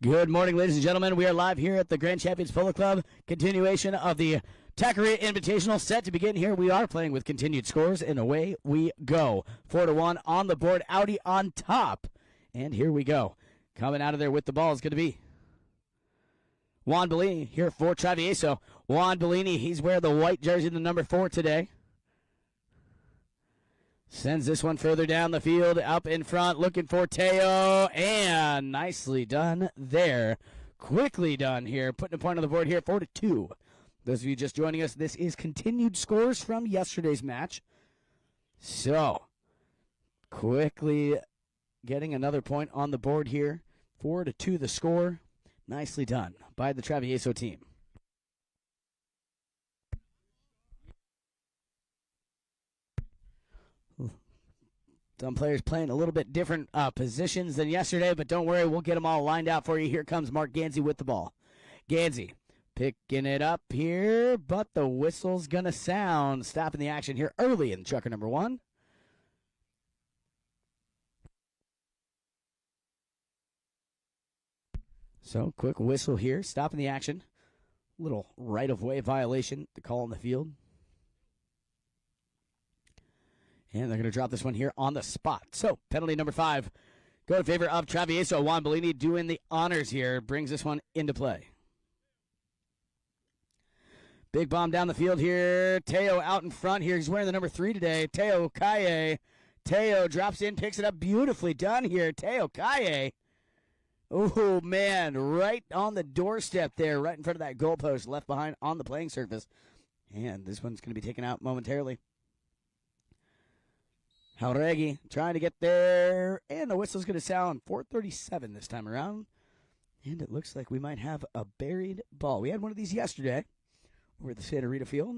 Good morning, ladies and gentlemen. We are live here at the Grand Champions Polo Club. Continuation of the Tackeria Invitational set to begin here. We are playing with continued scores, and away we go. 4-1 on the board. Audi on top. And here we go. Coming out of there with the ball is going to be Juan Bellini here for Travieso. Juan Bellini, he's wearing the white jersey, the number 4 today. Sends this one further down the field, up in front, looking for Teo, and nicely done there. Quickly done here, putting a point on the board here, 4-2. Those of you just joining us, this is continued scores from yesterday's match. So, quickly getting another point on the board here, 4-2 the score. Nicely done by the Travieso team. Some players playing a little bit different positions than yesterday, but don't worry, we'll get them all lined out for you. Here comes Mark Gansey with the ball. Gansey picking it up here, but the whistle's going to sound. Stopping the action here early in checker number 1. So, quick whistle here, stopping the action. Little right-of-way violation, the call on the field. And they're going to drop this one here on the spot. So, penalty number 5. Go in favor of Travieso. Juan Bellini doing the honors here. Brings this one into play. Big bomb down the field here. Teo out in front here. He's wearing the number 3 today. Teo Kaye. Teo drops in, picks it up. Beautifully done here. Teo Kaye. Oh, man. Right on the doorstep there. Right in front of that goalpost. Left behind on the playing surface. And this one's going to be taken out momentarily. Jauregui trying to get there, and the whistle's going to sound. 4:37 this time around, and it looks like we might have a buried ball. We had one of these yesterday over at the Santa Rita field.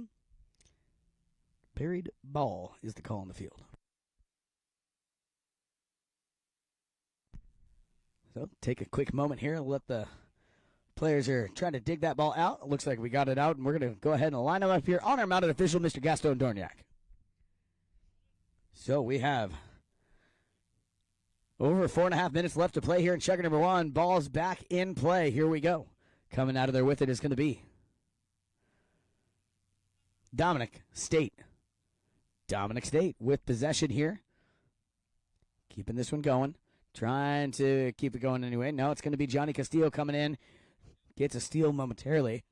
Buried ball is the call on the field. So take a quick moment here. Let the players are trying to dig that ball out. It looks like we got it out, and we're going to go ahead and line them up here on our mounted official, Mr. Gaston Dorniak. So we have over 4.5 minutes left to play here in checker number 1. Ball's back in play. Here we go. Coming out of there with it is going to be Dominic State. Dominic State with possession here. Keeping this one going. Trying to keep it going anyway. No, it's going to be Johnny Castillo coming in. Gets a steal momentarily.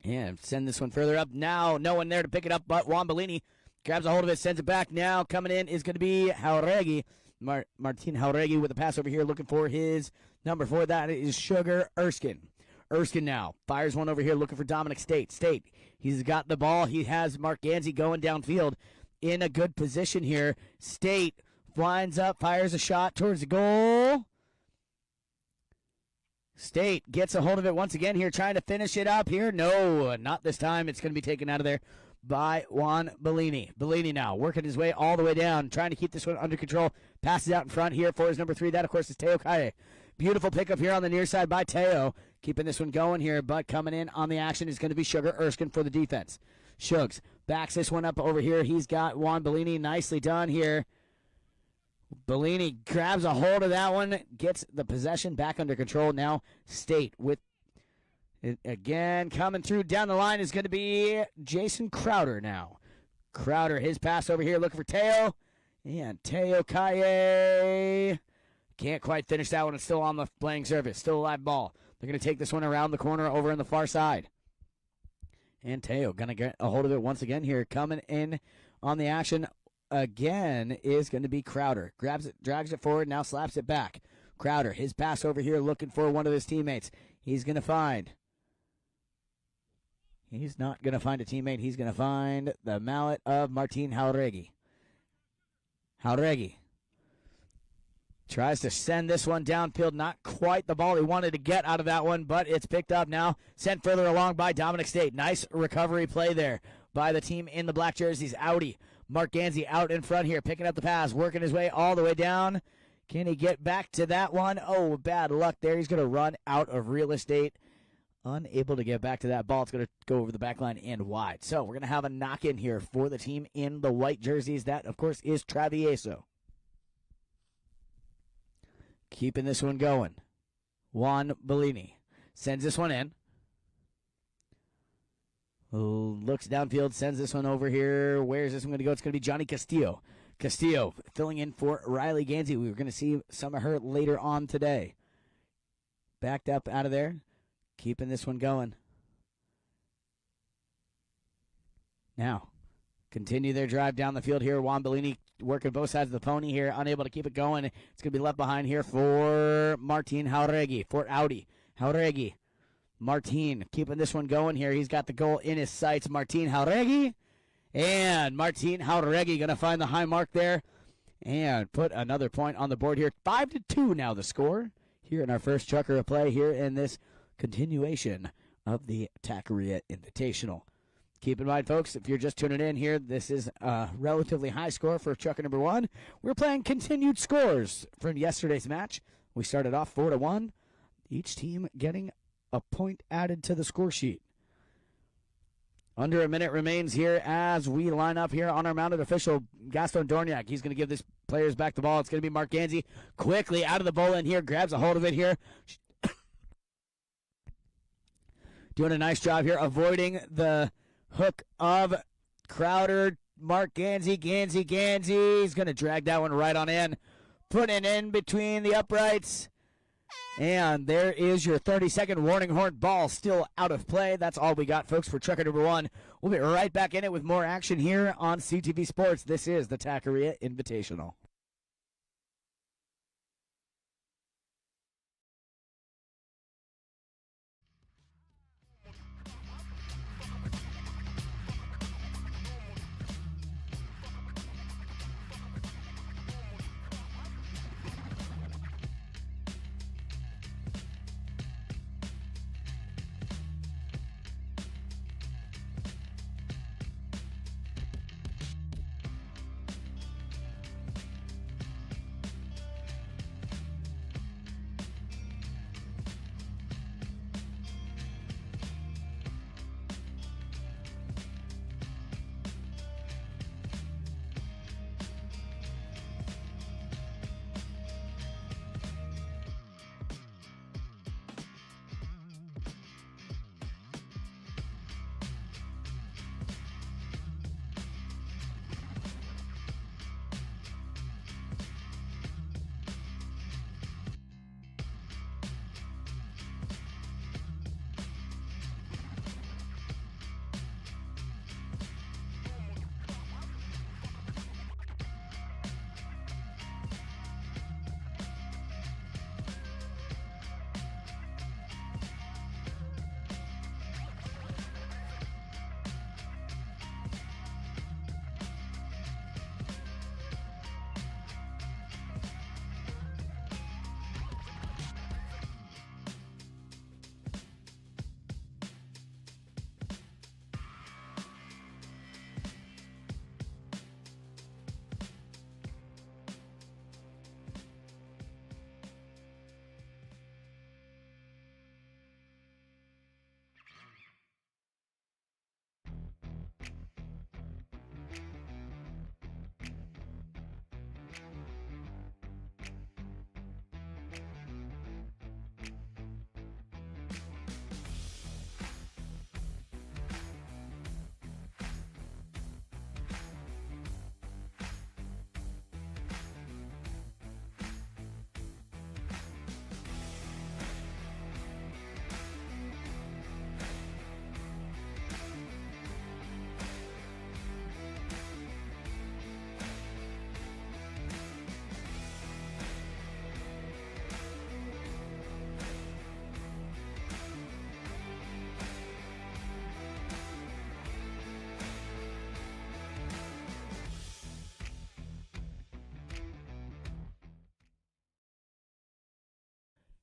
And send this one further up. Now, no one there to pick it up but Juan Bellini. Grabs a hold of it, sends it back. Now, coming in is going to be Jauregui. Martin Jauregui with a pass over here, looking for his number 4. That is Sugar Erskine. Erskine now fires one over here, looking for Dominic State. State, he's got the ball. He has Mark Gansey going downfield in a good position here. State winds up, fires a shot towards the goal. State gets a hold of it once again here, trying to finish it up here. No, not this time. It's going to be taken out of there by Juan Bellini. Bellini now working his way all the way down, trying to keep this one under control. Passes out in front here for his number 3. That, of course, is Teo Kaye. Beautiful pickup here on the near side by Teo. Keeping this one going here, but coming in on the action is going to be Sugar Erskine for the defense. Shugs backs this one up over here. He's got Juan Bellini. Nicely done here. Bellini grabs a hold of that one, gets the possession back under control. Now State with it again. Coming through down the line is going to be Jason Crowder now. Crowder, his pass over here, looking for Teo. And Teo Kaye can't quite finish that one. It's still on the playing surface. Still a live ball. They're going to take this one around the corner over on the far side. And Teo going to get a hold of it once again here. Coming in on the action again is going to be Crowder. Grabs it, drags it forward, now slaps it back. Crowder, his pass over here, looking for one of his teammates. He's going to find. He's not going to find a teammate. He's going to find the mallet of Martin Jauregui. Jauregui tries to send this one downfield. Not quite the ball he wanted to get out of that one, but it's picked up now. Sent further along by Dominic State. Nice recovery play there by the team in the black jerseys. Audi. Mark Gansey out in front here, picking up the pass, working his way all the way down. Can he get back to that one? Oh, bad luck there. He's going to run out of real estate. Unable to get back to that ball. It's going to go over the back line and wide. So we're going to have a knock-in here for the team in the white jerseys. That, of course, is Travieso. keeping this one going. Juan Bellini sends this one in. Looks downfield, sends this one over here. Where's this one going to go? It's going to be Johnny Castillo. Castillo filling in for Riley Gansey. We were going to see some of her later on today. Backed up out of there. Keeping this one going. Now, continue their drive down the field here. Juan Bellini working both sides of the pony here. Unable to keep it going. It's going to be left behind here for Martin Jauregui for Audi. Jauregui. Martin keeping this one going here. He's got the goal in his sights. Martin Jauregui. And Martin Jauregui going to find the high mark there and put another point on the board here. 5-2 now the score here in our first Tackeria play here in this continuation of the Tackeria Invitational. Keep in mind, folks, if you're just tuning in here, this is a relatively high score for Tackeria number 1. We're playing continued scores from yesterday's match. We started off 4-1. Each team getting a point added to the score sheet. Under a minute remains here as we line up here on our mounted official, Gaston Dorniak. He's going to give this players back the ball. It's going to be Mark Gansey quickly out of the bowl in here, grabs a hold of it here. Doing a nice job here, avoiding the hook of Crowder. Mark Gansey. He's going to drag that one right on in. Put it in between the uprights. And there is your 30-second warning horn. Ball still out of play. That's all we got, folks, for Tackeria number 1. We'll be right back in it with more action here on CTV Sports. This is the Tackeria Invitational.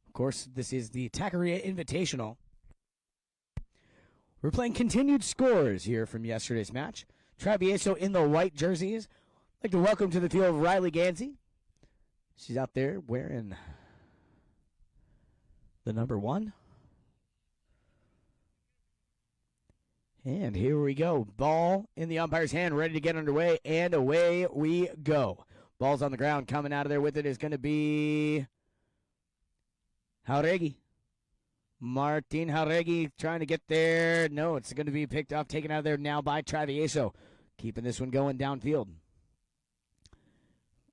Of course, this is the Tackeria Invitational. We're playing continued scores here from yesterday's match. Travieso in the white jerseys. I'd like to welcome to the field Riley Gansey. She's out there wearing the number 1. And here we go. Ball in the umpire's hand, ready to get underway, and away we go. Ball's on the ground. Coming out of there with it is going to be Jauregui. Martin Jauregui trying to get there. No, it's going to be picked up, taken out of there now by Travieso. Keeping this one going downfield.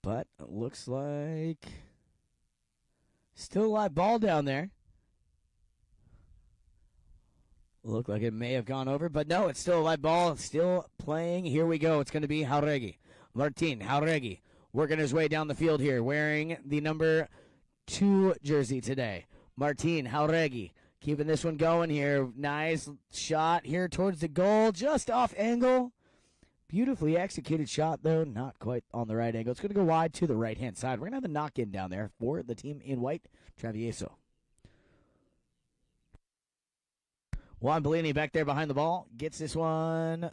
But it looks like still a live ball down there. Looked like it may have gone over, but no, it's still a live ball. Still playing. Here we go. It's going to be Jauregui. Martin Jauregui working his way down the field here, wearing the number 2 jersey today. Martin Jauregui keeping this one going here. Nice shot here towards the goal, just off angle. Beautifully executed shot, though, not quite on the right angle. It's going to go wide to the right-hand side. We're going to have a knock-in down there for the team in white, Travieso. Juan Bellini back there behind the ball. Gets this one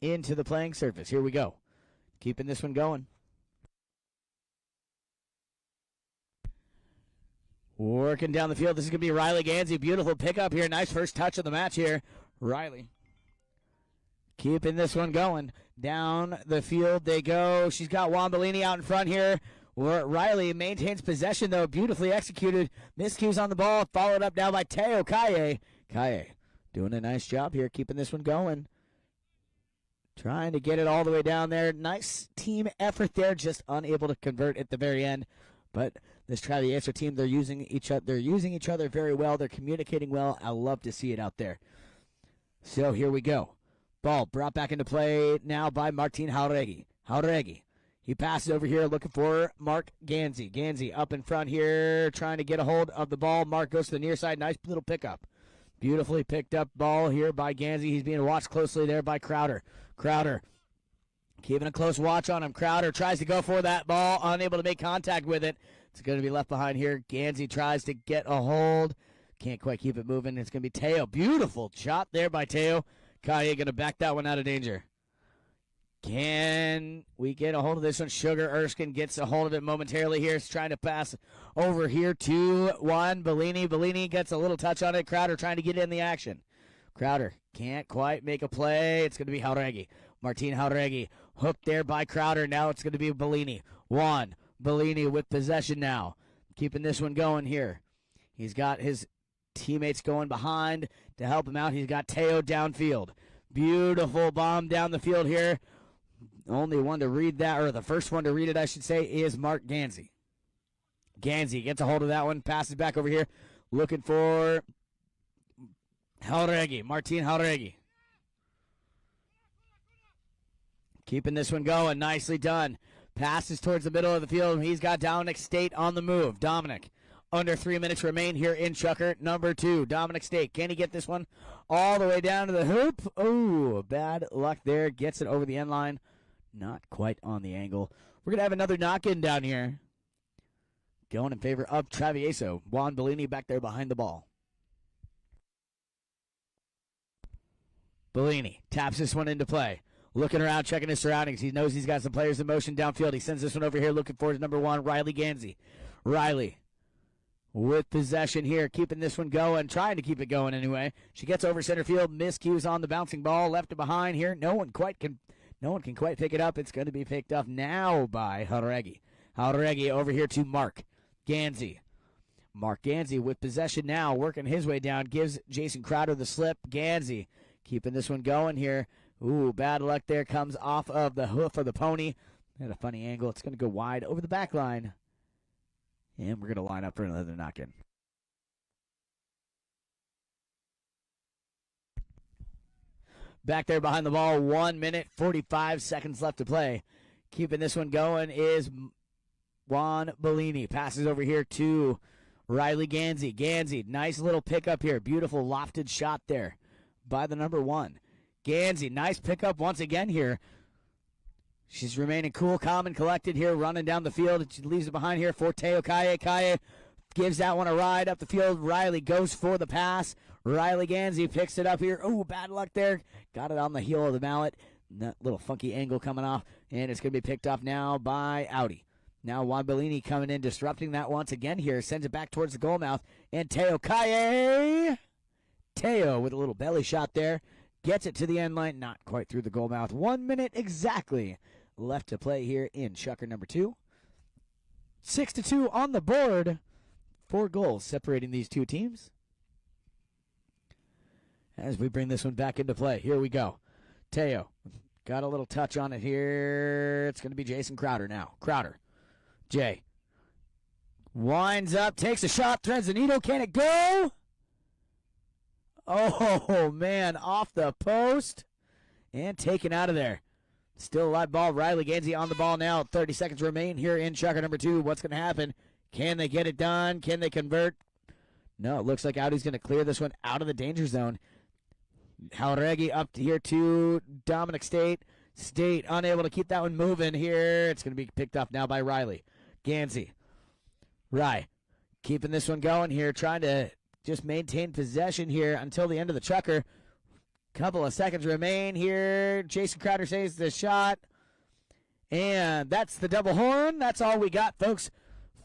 into the playing surface. Here we go. Keeping this one going. Working down the field. This is going to be Riley Gansey. Beautiful pickup here. Nice first touch of the match here. Riley keeping this one going. Down the field they go. She's got Juan Bellini out in front here. Riley maintains possession, though. Beautifully executed. Miscues on the ball. Followed up now by Teo Kaye. Kaye doing a nice job here, keeping this one going. Trying to get it all the way down there. Nice team effort there, just unable to convert at the very end. But this Travieso team, they're using each other very well. They're communicating well. I love to see it out there. So here we go. Ball brought back into play now by Martin Jauregui. Jauregui. He passes over here looking for Mark Gansey. Gansey up in front here trying to get a hold of the ball. Mark goes to the near side. Nice little pickup. Beautifully picked up ball here by Gansey. He's being watched closely there by Crowder. Crowder keeping a close watch on him. Crowder tries to go for that ball. Unable to make contact with it. It's going to be left behind here. Gansey tries to get a hold. Can't quite keep it moving. It's going to be Teo. Beautiful shot there by Teo. Kaye going to back that one out of danger. Can we get a hold of this one? Sugar Erskine gets a hold of it momentarily here. He's trying to pass over here to Juan Bellini. Bellini gets a little touch on it. Crowder trying to get in the action. Crowder can't quite make a play. It's going to be Jauregui. Martin Jauregui hooked there by Crowder. Now it's going to be Bellini. Juan Bellini with possession now. Keeping this one going here. He's got his teammates going behind to help him out. He's got Teo downfield. Beautiful bomb down the field here. Only one to read that, or the first one to read it, I should say, is Mark Gansey. Gansey gets a hold of that one, passes back over here, looking for Jauregui, Martin Jauregui. Keeping this one going, nicely done. Passes towards the middle of the field. He's got Dominic State on the move. Dominic, under 3 minutes remain here in Chucker. Number 2, Dominic State. Can he get this one all the way down to the hoop? Oh, bad luck there. Gets it over the end line. Not quite on the angle. We're going to have another knock-in down here. Going in favor of Travieso. Juan Bellini back there behind the ball. Bellini taps this one into play. Looking around, checking his surroundings. He knows he's got some players in motion downfield. He sends this one over here looking for his number 1, Riley Gansey. Riley with possession here, keeping this one going, trying to keep it going anyway. She gets over center field, miscues on the bouncing ball, left it behind here. No one can quite pick it up. It's going to be picked up now by Jauregui. Jauregui over here to Mark Gansey. Mark Gansey with possession now, working his way down, gives Jason Crowder the slip. Gansey keeping this one going here. Ooh, bad luck there. Comes off of the hoof of the pony. At a funny angle. It's going to go wide over the back line. And we're going to line up for another knock-in. Back there behind the ball, 1 minute, 45 seconds left to play. Keeping this one going is Juan Bellini. Passes over here to Riley Gansey. Gansey, nice little pickup here. Beautiful lofted shot there by the number 1. Gansey, nice pickup once again here. She's remaining cool, calm, and collected here, running down the field. She leaves it behind here for Teo Kaye. Kaye gives that one a ride up the field. Riley goes for the pass. Riley Gansey picks it up here. Ooh, bad luck there. Got it on the heel of the mallet. That little funky angle coming off, and it's going to be picked off now by Audi. Now Juan Bellini coming in, disrupting that once again here. Sends it back towards the goal mouth, and Teo Kaye. Teo with a little belly shot there. Gets it to the end line, not quite through the goal mouth. 1 minute exactly left to play here in Chucker number 2. 6-2 on the board 4 goals separating these two teams. As we bring this one back into play, here we go. Teo got a little touch on it here. It's going to be Jason Crowder now. Crowder. Jay. Winds up, takes a shot, threads the needle. Can it go? Oh, man, off the post and taken out of there. Still a live ball. Riley Gansey on the ball now. 30 seconds remain here in Chucker number 2. What's going to happen? Can they get it done? Can they convert? No, it looks like Audi's going to clear this one out of the danger zone. Jauregui up here to Dominic State. State unable to keep that one moving here. It's going to be picked up now by Riley. Gansey. Rye keeping this one going here, trying to just maintain possession here until the end of the Chucker. Couple of seconds remain here. Jason Crowder saves the shot. And that's the double horn. That's all we got, folks,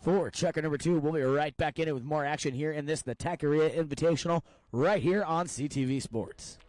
for Chucker number 2. We'll be right back in it with more action here in this, the Tackeria Invitational, right here on CTV Sports.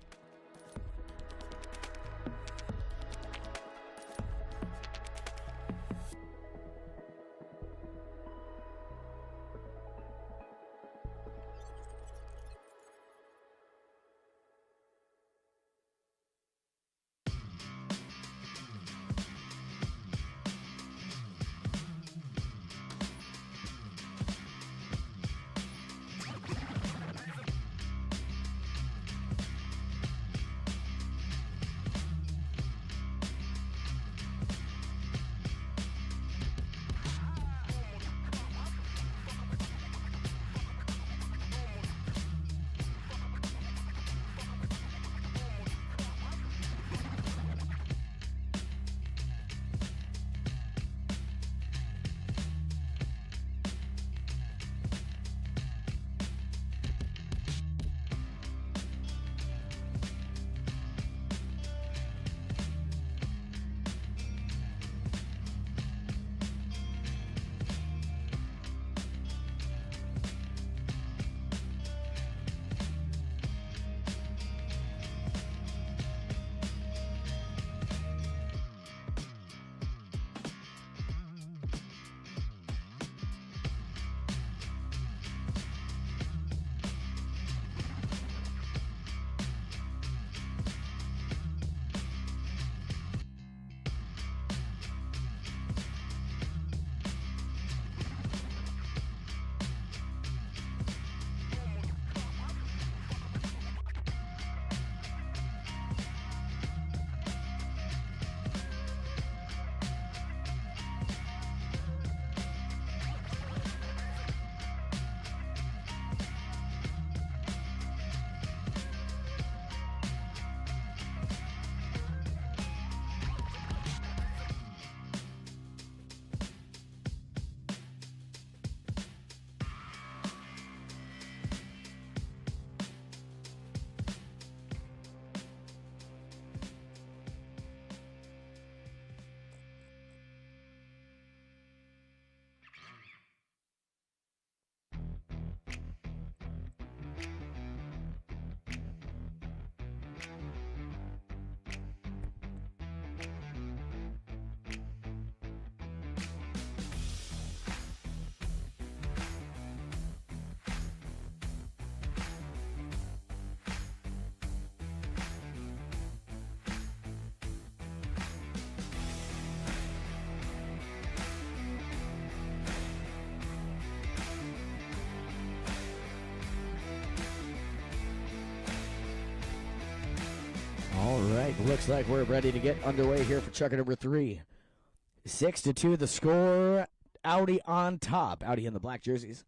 All right, looks like we're ready to get underway here for Chucker number 3. 6-2 the score. Audi on top. Audi in the black jerseys.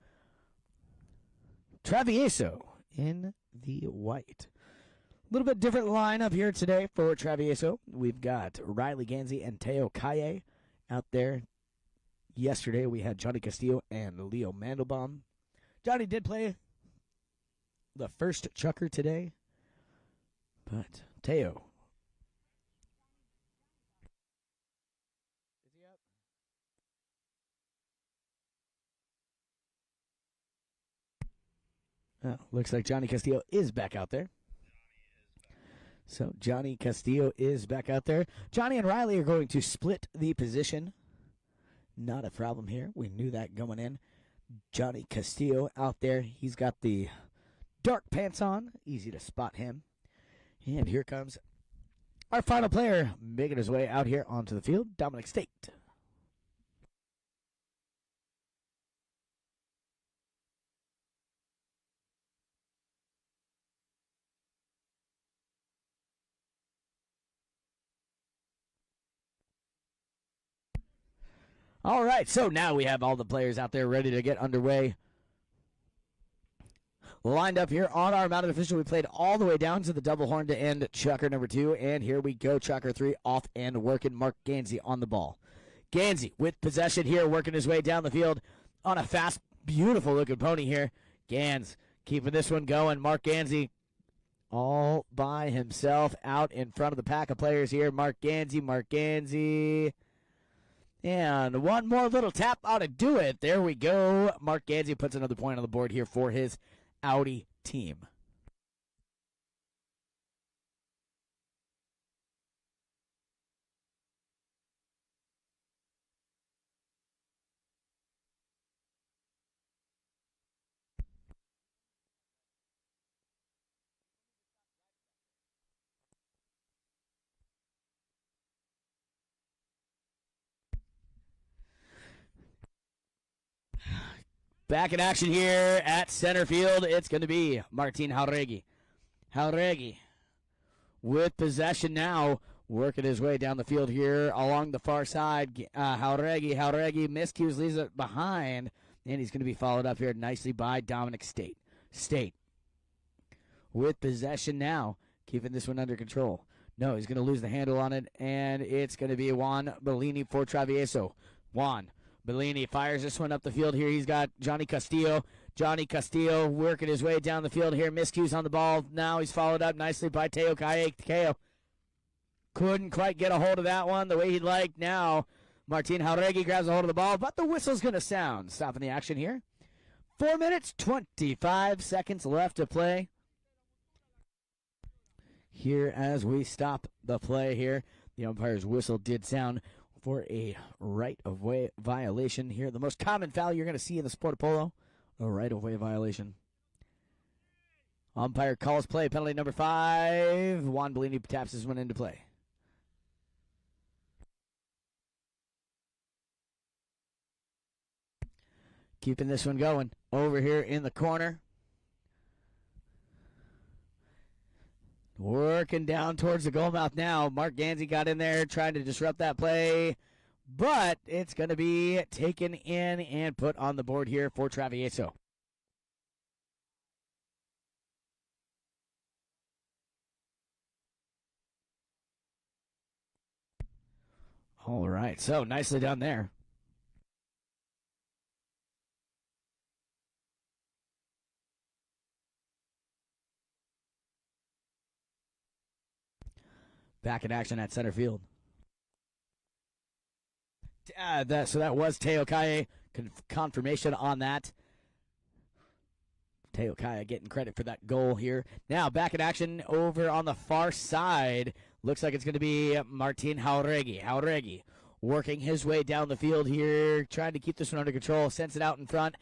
Travieso in the white. A little bit different lineup here today for Travieso. We've got Riley Gansey and Teo Kaye out there. Yesterday we had Johnny Castillo and Leo Mandelbaum. Johnny did play the first Chucker today, but Teo. Is he up? Oh, looks like Johnny Castillo is back out there. So Johnny Castillo is back out there. Johnny and Riley are going to split the position. Not a problem here. We knew that going in. Johnny Castillo out there. He's got the dark pants on. Easy to spot him. And here comes our final player making his way out here onto the field, Dominic State. All right, so now we have all the players out there ready to get underway. Lined up here on our mounted official. We played all the way down to the double horn to end chucker number 2. And here we go, chucker 3 off and working. Mark Gansey on the ball. Gansey with possession here, working his way down the field on a fast, beautiful looking pony here. Gans keeping this one going. Mark Gansey all by himself out in front of the pack of players here. Mark Gansey. And one more little tap ought to do it. There we go. Mark Gansey puts another point on the board here for his Audi team. Back in action here at center field. It's going to be Martin Jauregui. Jauregui with possession now, working his way down the field here along the far side. Jauregui miscues, leaves it behind, and he's going to be followed up here nicely by Dominic State. State with possession now, keeping this one under control. No, he's going to lose the handle on it, and it's going to be Juan Bellini for Travieso. Juan Bellini fires this one up the field here. He's got Johnny Castillo. Johnny Castillo working his way down the field here. Miscues on the ball. Now he's followed up nicely by Teo Kaye. Teo couldn't quite get a hold of that one the way he'd like. Now Martin Jauregui grabs a hold of the ball, but the whistle's going to sound. Stopping the action here. 4 minutes, 25 seconds left to play. Here as we stop the play here. The umpire's whistle did sound for a right-of-way violation here. The most common foul you're going to see in the sport of polo, a right-of-way violation. Umpire calls play, penalty number 5. Juan Bellini taps this one into play. Keeping this one going over here in the corner. Working down towards the goal mouth now. Mark Gansey got in there trying to disrupt that play, but it's going to be taken in and put on the board here for Travieso. All right, so nicely done there. Back in action at center field. So that was Teo Kaye. Confirmation on that. Teo Kaye getting credit for that goal here. Now back in action over on the far side. Looks like it's going to be Martin Jauregui. Jauregui working his way down the field here, trying to keep this one under control. Sends it out in front.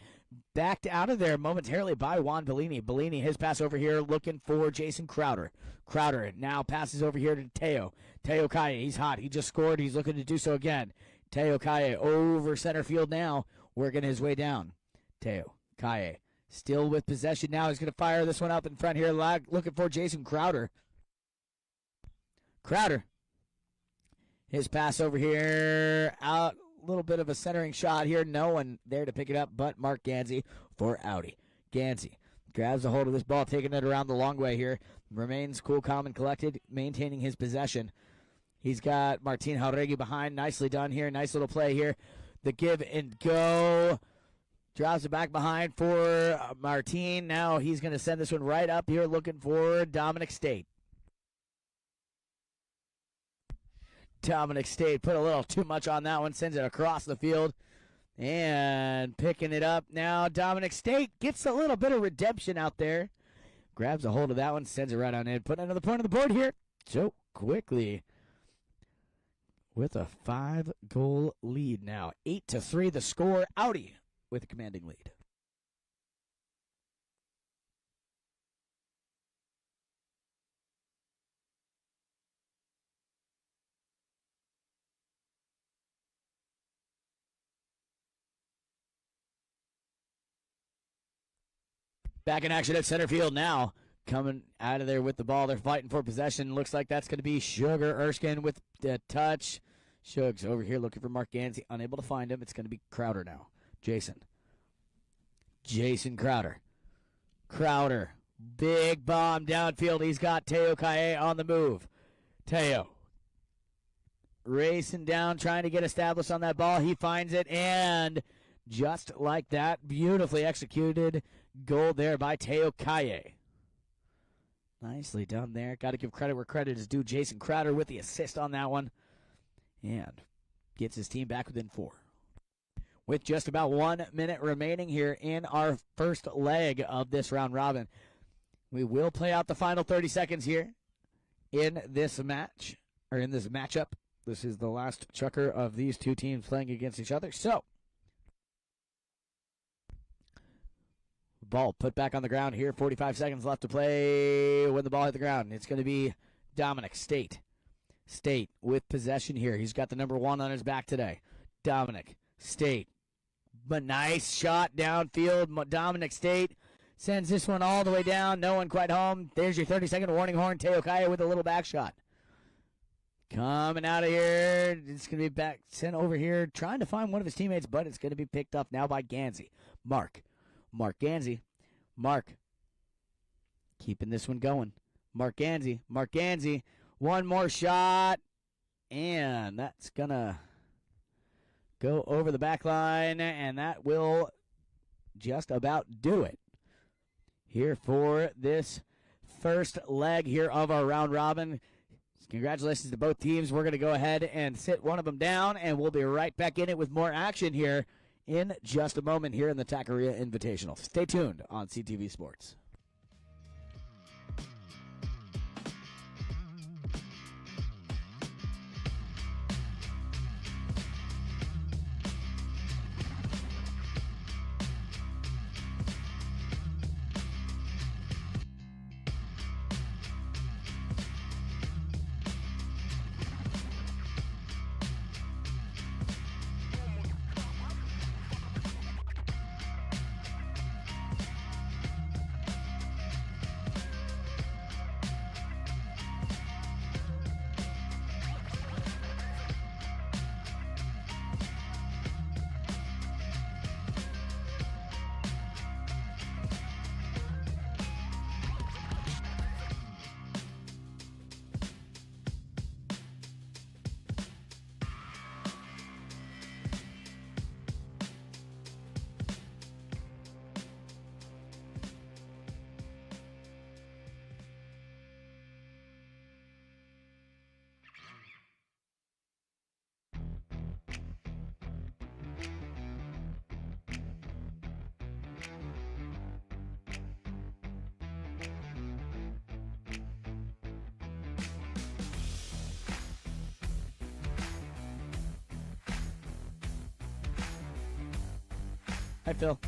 Backed out of there momentarily by Juan Bellini. Bellini, his pass over here, looking for Jason Crowder. Crowder now passes over here to Teo. Teo Kaye, he's hot. He just scored. He's looking to do so again. Teo Kaye over center field now, working his way down. Teo Kaye still with possession now. He's going to fire this one up in front here, looking for Jason Crowder. Crowder. His pass over here, out. A little bit of a centering shot here. No one there to pick it up but Mark Gansey for Audi. Gansey grabs a hold of this ball, taking it around the long way here. Remains cool, calm, and collected, maintaining his possession. He's got Martin Jauregui behind. Nicely done here. Nice little play here. The give and go. Drops it back behind for Martin. Now he's going to send this one right up here, looking for Dominic State. Dominic State put a little too much on that one, sends it across the field, and picking it up now. Dominic State gets a little bit of redemption out there, grabs a hold of that one, sends it right on in. Put another point on the board here so quickly with a 5-goal lead now. 8-3 the score. Audi with a commanding lead. Back in action at center field now. Coming out of there with the ball. They're fighting for possession. Looks like that's going to be Sugar Erskine with the touch. Shugs over here looking for Mark Gansey. Unable to find him. It's going to be Crowder now. Jason Crowder. Crowder. Big bomb downfield. He's got Teo Kaye on the move. Teo racing down, trying to get established on that ball. He finds it, and just like that, beautifully executed goal there by Teo Kaye. Nicely done there. Got to give credit where credit is due. Jason Crowder with the assist on that one, and gets his team back within 4. With just about 1 minute remaining here in our first leg of this round robin, we will play out the final 30 seconds here in this match, or in this matchup. This is the last chukker of these two teams playing against each other. So, ball put back on the ground here. 45 seconds left to play when the ball hit the ground. It's going to be Dominic State. State with possession here. He's got the number 1 on his back today. Dominic State. But nice shot downfield. Dominic State sends this one all the way down. No one quite home. There's your 30-second warning horn. Teo Kaye with a little back shot. Coming out of here. It's going to be back sent over here. Trying to find one of his teammates, but it's going to be picked up now by Gansey. Mark Gansey. Mark. Keeping this one going. Mark Gansey. One more shot. And that's going to go over the back line, and that will just about do it here for this first leg here of our round robin. Congratulations to both teams. We're going to go ahead and sit one of them down, and we'll be right back in it with more action here in just a moment here in the Tackeria Invitational. Stay tuned on CTV Sports. Hi, Phil.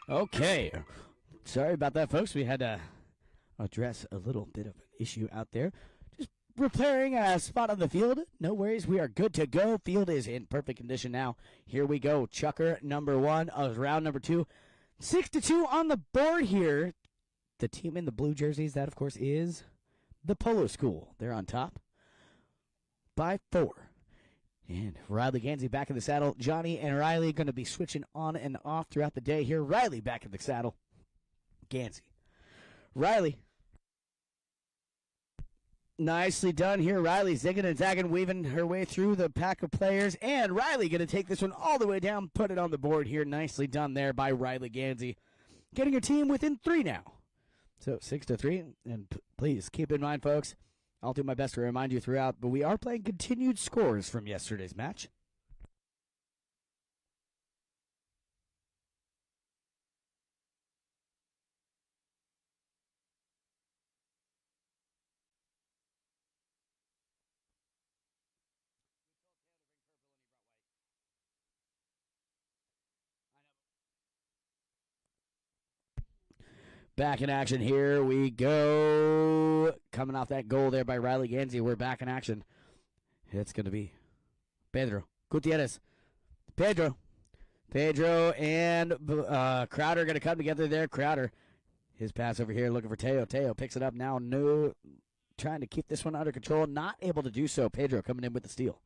Okay. Sorry about that, folks. We had to address a little bit of an issue out there. Just repairing a spot on the field. No worries. We are good to go. Field is in perfect condition now. Here we go. Chucker number 1 of round number 2. 6-2 on the board here. The team in the blue jerseys, that, of course, is the Polo School. They're on top by 4. And Riley Gansey back in the saddle. Johnny and Riley going to be switching on and off throughout the day here. Riley back in the saddle. Gansey. Riley. Nicely done here. Riley zigging and zagging, weaving her way through the pack of players. And Riley going to take this one all the way down, put it on the board here. Nicely done there by Riley Gansey. Getting her team within 3 now. So 6-3. And please keep in mind, folks, I'll do my best to remind you throughout, but we are playing continued scores from yesterday's match. Back in action. Here we go. Coming off that goal there by Riley Gansey. We're back in action. It's going to be Pedro Gutierrez. Pedro and Crowder going to come together there. Crowder, his pass over here looking for Teo. Teo picks it up now. No, trying to keep this one under control. Not able to do so. Pedro coming in with the steal.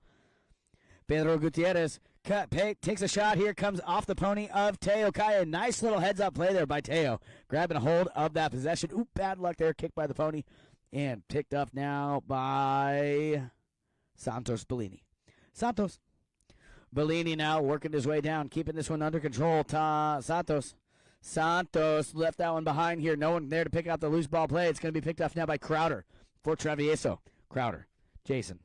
Pedro Gutierrez takes a shot here, comes off the pony of Teo Kaya. Nice little heads-up play there by Teo. Grabbing a hold of that possession. Oop, bad luck there. Kicked by the pony. And picked up now by Santos Bellini. Santos Bellini now working his way down, keeping this one under control. Santos left that one behind here. No one there to pick out the loose ball play. It's going to be picked off now by Crowder for Travieso. Crowder. Jason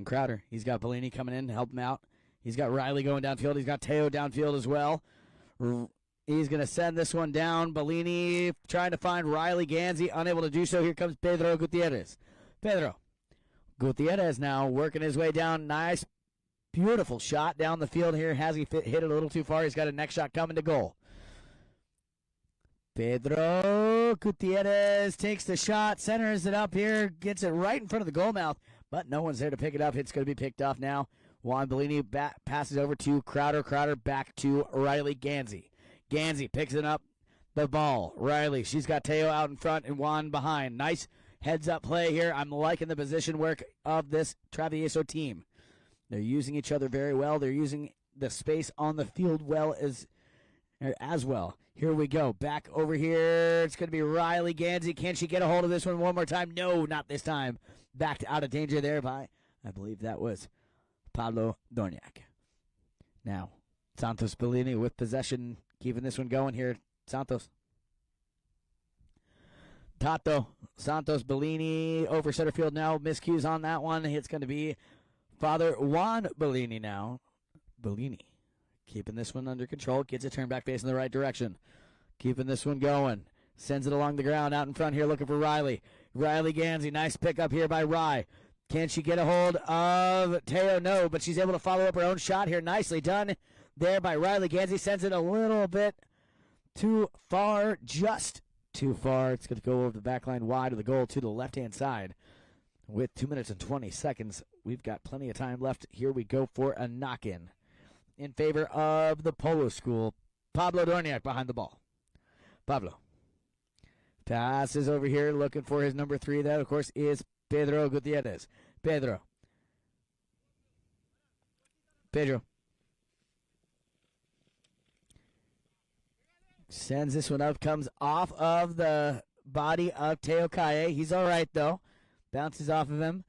Crowder. He's got Bellini coming in to help him out. He's got Riley going downfield. He's got Teo downfield as well. He's going to send this one down. Bellini trying to find Riley Gansey. Unable to do so. Here comes Pedro Gutierrez. Pedro Gutierrez now working his way down. Nice, beautiful shot down the field here. Has he hit it a little too far? He's got a next shot coming to goal. Pedro Gutierrez takes the shot, centers it up here, gets it right in front of the goal mouth, but no one's there to pick it up. It's going to be picked off now. Juan Bellini passes over to Crowder. Crowder back to Riley Gansey. Gansey picks it up, the ball. Riley, she's got Teo out in front and Juan behind. Nice heads-up play here. I'm liking the position work of this Travieso team. They're using each other very well. They're using the space on the field well as well. Here we go. Back over here. It's going to be Riley Gansey. Can she get a hold of this one more time? No, not this time. Backed out of danger there by, I believe that was Pablo Dorniak. Now, Santos Bellini with possession, keeping this one going here. Santos. Tato. Santos Bellini over center field now. Miscues on that one. It's going to be Father Juan Bellini now. Bellini. Keeping this one under control. Gets a turn back face in the right direction. Keeping this one going. Sends it along the ground out in front here looking for Riley. Riley Gansey. Nice pickup here by Rye. Can she get a hold of Teo? No, but she's able to follow up her own shot here. Nicely done there by Riley Gansey. Sends it a little bit too far. Just too far. It's going to go over the back line wide of the goal to the left-hand side. With 2 minutes and 20 seconds, we've got plenty of time left. Here we go for a knock-in in favor of the Polo School. Pablo Dorniak behind the ball. Pablo passes over here looking for his number 3. That, of course, is Pedro Gutierrez. Pedro. Sends this one up. Comes off of the body of Teo Kaye. He's all right, though. Bounces off of him.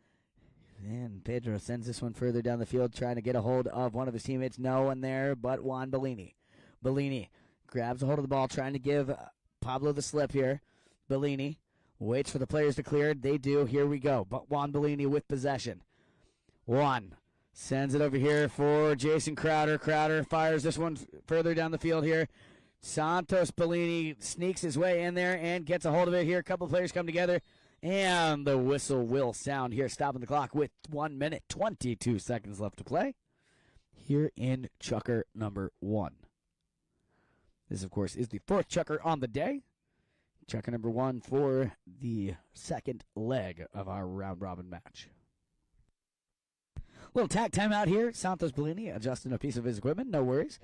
And Pedro sends this one further down the field, trying to get a hold of one of his teammates. No one there but Juan Bellini. Bellini grabs a hold of the ball, trying to give Pablo the slip here. Bellini waits for the players to clear. They do. Here we go. But Juan Bellini with possession. Juan sends it over here for Jason Crowder. Crowder fires this one further down the field here. Santos Bellini sneaks his way in there and gets a hold of it here. A couple of players come together. And the whistle will sound here, stopping the clock with 1 minute, 22 seconds left to play here in Chucker number 1. This, of course, is the fourth chucker on the day. Chucker number 1 for the second leg of our round-robin match. Little tag time out here. Santos Bellini adjusting a piece of his equipment. No worries.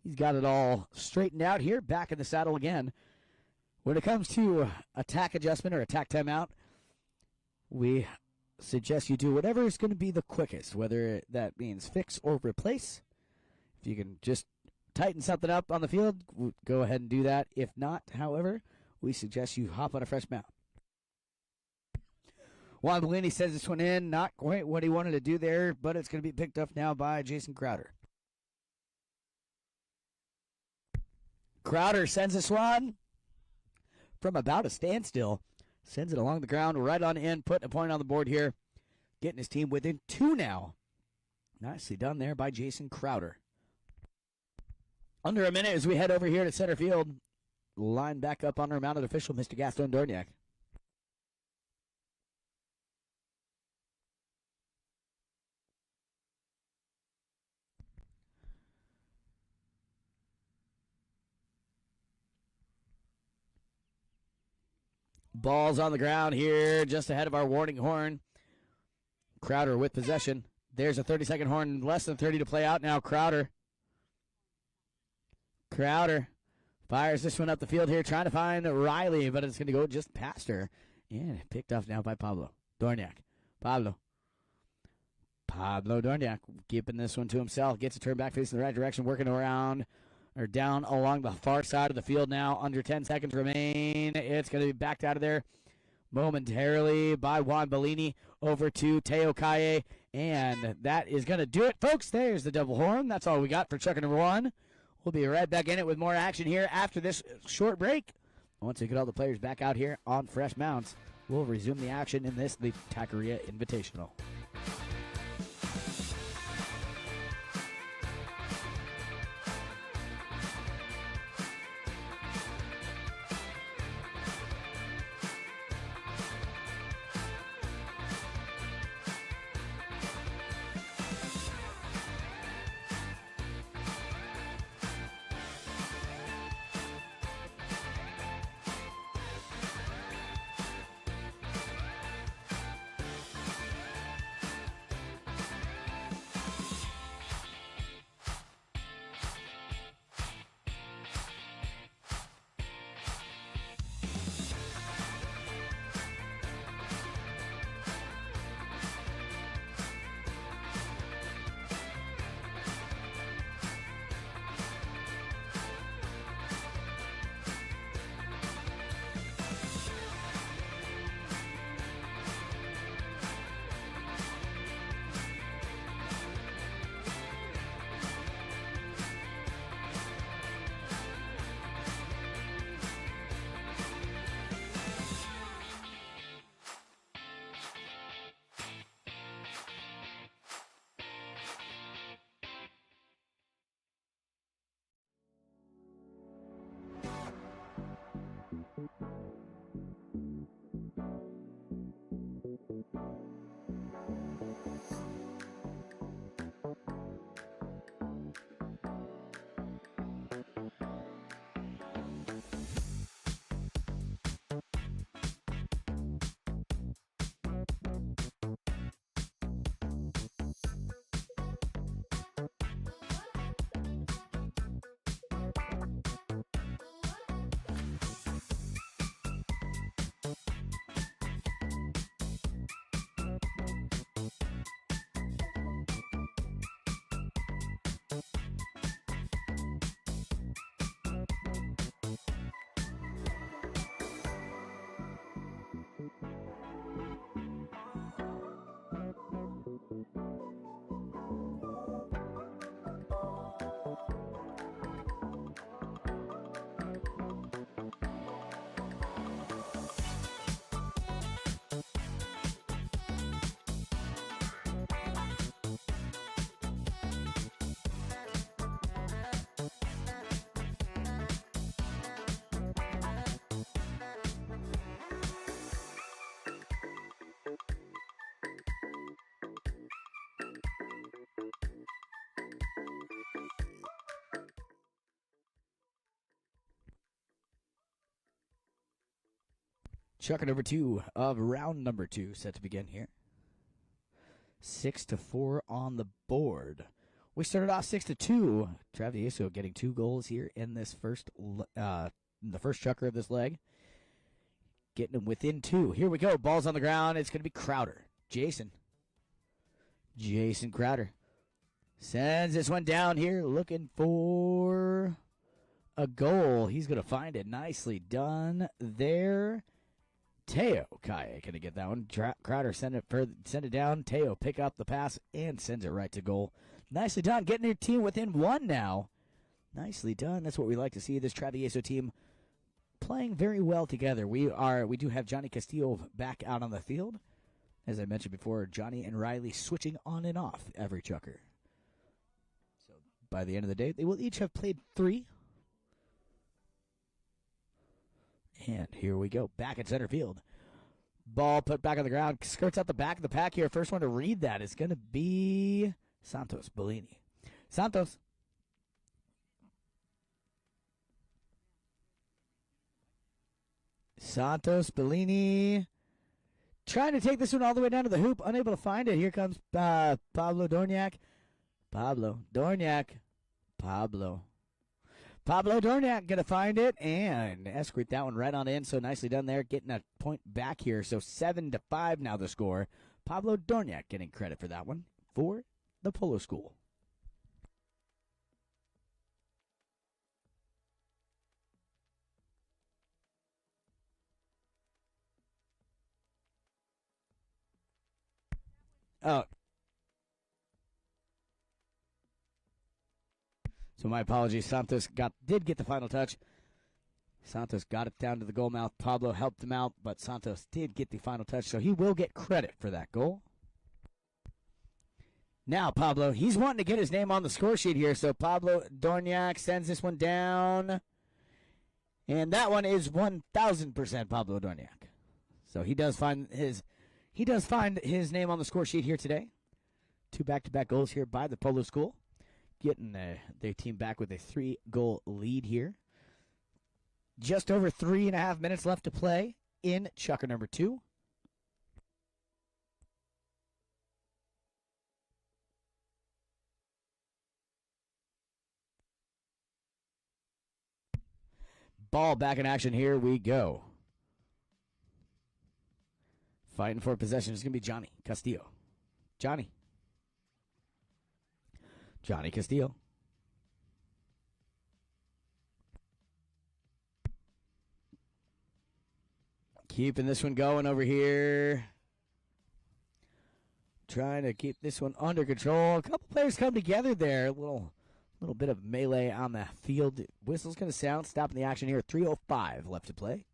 He's got it all straightened out here. Back in the saddle again. When it comes to a tack adjustment or a tack timeout, we suggest you do whatever is going to be the quickest, whether that means fix or replace. If you can just tighten something up on the field, go ahead and do that. If not, however, we suggest you hop on a fresh mount. Juan Bellini sends this one in. Not quite what he wanted to do there, but it's going to be picked up now by Jason Crowder. Crowder sends this one from about a standstill. Sends it along the ground, right on in, putting a point on the board here. Getting his team within 2 now. Nicely done there by Jason Crowder. Under a minute as we head over here to center field. Line back up on our mounted official, Mr. Gaston Dorniak. Ball's on the ground here, just ahead of our warning horn. Crowder with possession. There's a 30-second horn, less than 30 to play out now. Crowder fires this one up the field here, trying to find Riley, but it's going to go just past her. And picked off now by Pablo Dorniak. Pablo Dorniak keeping this one to himself. Gets a turn back facing the right direction, working around or down along the far side of the field now. Under 10 seconds remain. It's going to be backed out of there momentarily by Juan Bellini over to Teo Kaye. And that is going to do it, folks. There's the double horn. That's all we got for chucker number 1. We'll be right back in it with more action here after this short break. Once we get all the players back out here on fresh mounts, we'll resume the action in the Tackeria Invitational. Chucker number 2 of round number 2 set to begin here. 6-4 on the board. We started off 6-2. Travieso getting 2 goals here in this the first chucker of this leg. Getting them within 2. Here we go. Ball's on the ground. It's going to be Crowder. Jason Crowder sends this one down here, looking for a goal. He's going to find it. Nicely done there. Teo Kaya going to get that one. Crowder send it down. Teo pick up the pass and sends it right to goal. Nicely done. Getting your team within 1 now. Nicely done. That's what we like to see. This Travieso team playing very well together. We do have Johnny Castillo back out on the field. As I mentioned before, Johnny and Riley switching on and off every chucker. So by the end of the day, they will each have played 3. And here we go, back at center field. Ball put back on the ground, skirts out the back of the pack here. First one to read that is going to be Santos Bellini. Santos. Bellini. Trying to take this one all the way down to the hoop. Unable to find it. Here comes Pablo Dorniak. Pablo Dorniak going to find it and escort that one right on in. So nicely done there. Getting a point back here. So 7-5 now the score. Pablo Dorniak getting credit for that one for the Polo School. Oh. So my apologies. Santos did get the final touch. Santos got it down to the goal mouth. Pablo helped him out, but Santos did get the final touch, so he will get credit for that goal. Now Pablo, he's wanting to get his name on the score sheet here, so Pablo Dorniak sends this one down. And that one is 1,000% Pablo Dorniak. So he does find his name on the score sheet here today. 2 back-to-back goals here by the Polo School. Getting their team back with a 3-goal lead here. Just over 3.5 minutes left to play in chucker number 2. Ball back in action. Here we go. Fighting for possession is going to be Johnny Castillo. Johnny Castillo. Keeping this one going over here. Trying to keep this one under control. A couple players come together there. A little bit of melee on the field. Whistle's going to sound. Stopping the action here. 3:05 left to play.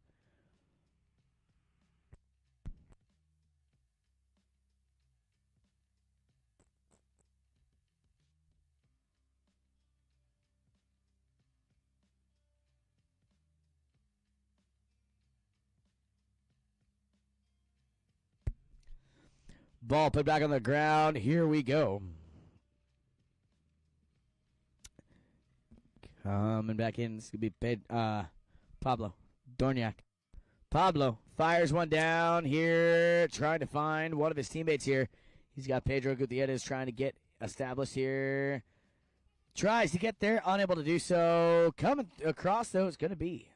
Ball put back on the ground. Here we go. Coming back in. This could be Pablo Dorniak. Pablo fires one down here. Trying to find one of his teammates here. He's got Pedro Gutierrez trying to get established here. Tries to get there. Unable to do so. Coming across, though, is going to be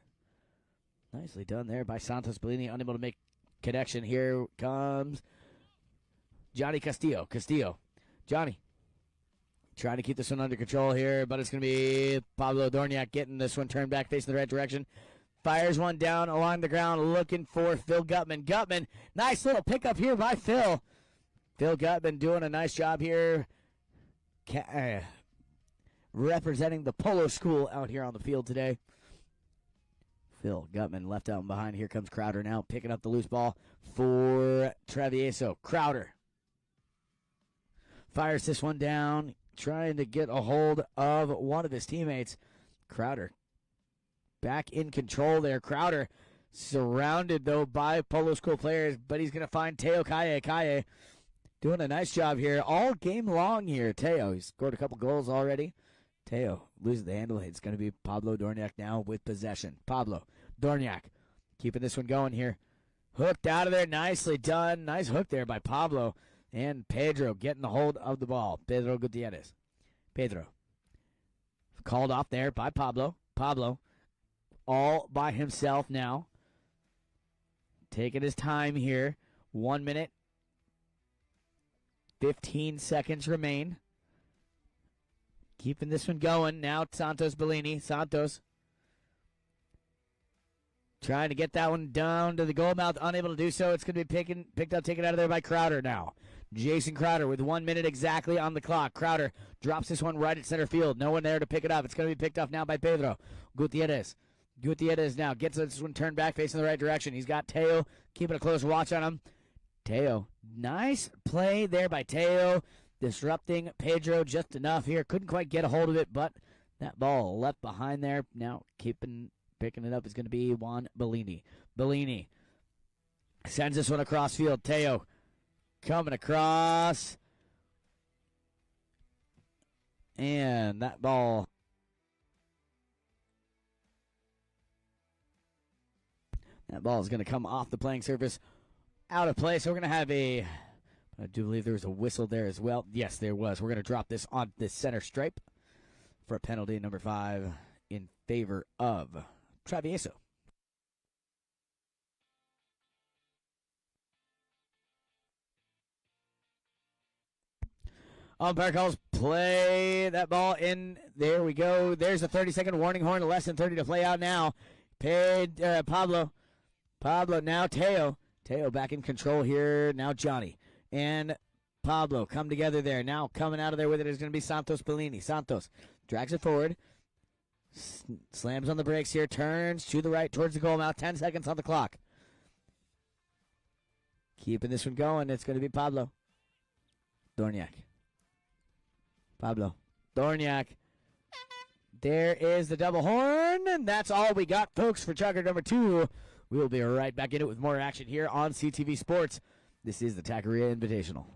nicely done there by Santos Bellini. Unable to make connection. Here comes Johnny Castillo. Johnny trying to keep this one under control here, but it's going to be Pablo Dorniak getting this one turned back, facing the right direction. Fires one down along the ground, looking for Phil Gutman. Nice little pickup here by Phil. Phil Gutman doing a nice job here, representing the Polo School out here on the field today. Phil Gutman left out and behind. Here comes Crowder now, picking up the loose ball for Travieso. Crowder fires this one down, trying to get a hold of one of his teammates. Crowder back in control there. Crowder surrounded, though, by Polo School players, but he's going to find Teo Kaye. Doing a nice job here all game long here. Teo, he's scored a couple goals already. Teo loses the handle. It's going to be Pablo Dorniak now with possession. Pablo Dorniak keeping this one going here. Hooked out of there. Nicely done. Nice hook there by Pablo. And Pedro getting the hold of the ball. Pedro Gutierrez. Pedro. Called off there by Pablo. Pablo all by himself now. Taking his time here. 1 minute. 15 seconds remain. Keeping this one going. Now Santos Bellini. Santos trying to get that one down to the goal mouth. Unable to do so. It's going to be picked up, taken out of there by Crowder now. Jason Crowder with 1 minute exactly on the clock. Crowder drops this one right at center field. No one there to pick it up. It's going to be picked up now by Pedro Gutierrez. Gutierrez now gets this one turned back, facing the right direction. He's got Teo keeping a close watch on him. Teo, nice play there by Teo. Disrupting Pedro just enough here. Couldn't quite get a hold of it, but that ball left behind there. Now picking it up is going to be Juan Bellini. Bellini sends this one across field. Teo coming across. And that ball is going to come off the playing surface out of play. So we're going to have I do believe there was a whistle there as well. Yes, there was. We're going to drop this on the center stripe for a penalty number 5 in favor of Travieso. Umpire calls play that ball in. There we go. There's a 30-second warning horn. Less than 30 to play out now. Pablo. Pablo now Teo. Teo back in control here. Now Johnny and Pablo come together there. Now coming out of there with it is going to be Santos Bellini. Santos drags it forward. Slams on the brakes here. Turns to the right towards the goal mouth. 10 seconds on the clock. Keeping this one going. It's going to be Pablo Dorniak. Pablo Dorniak. There is the double horn, and that's all we got, folks, for Chucker number 2. We will be right back in it with more action here on CTV Sports. This is the Tackeria Invitational.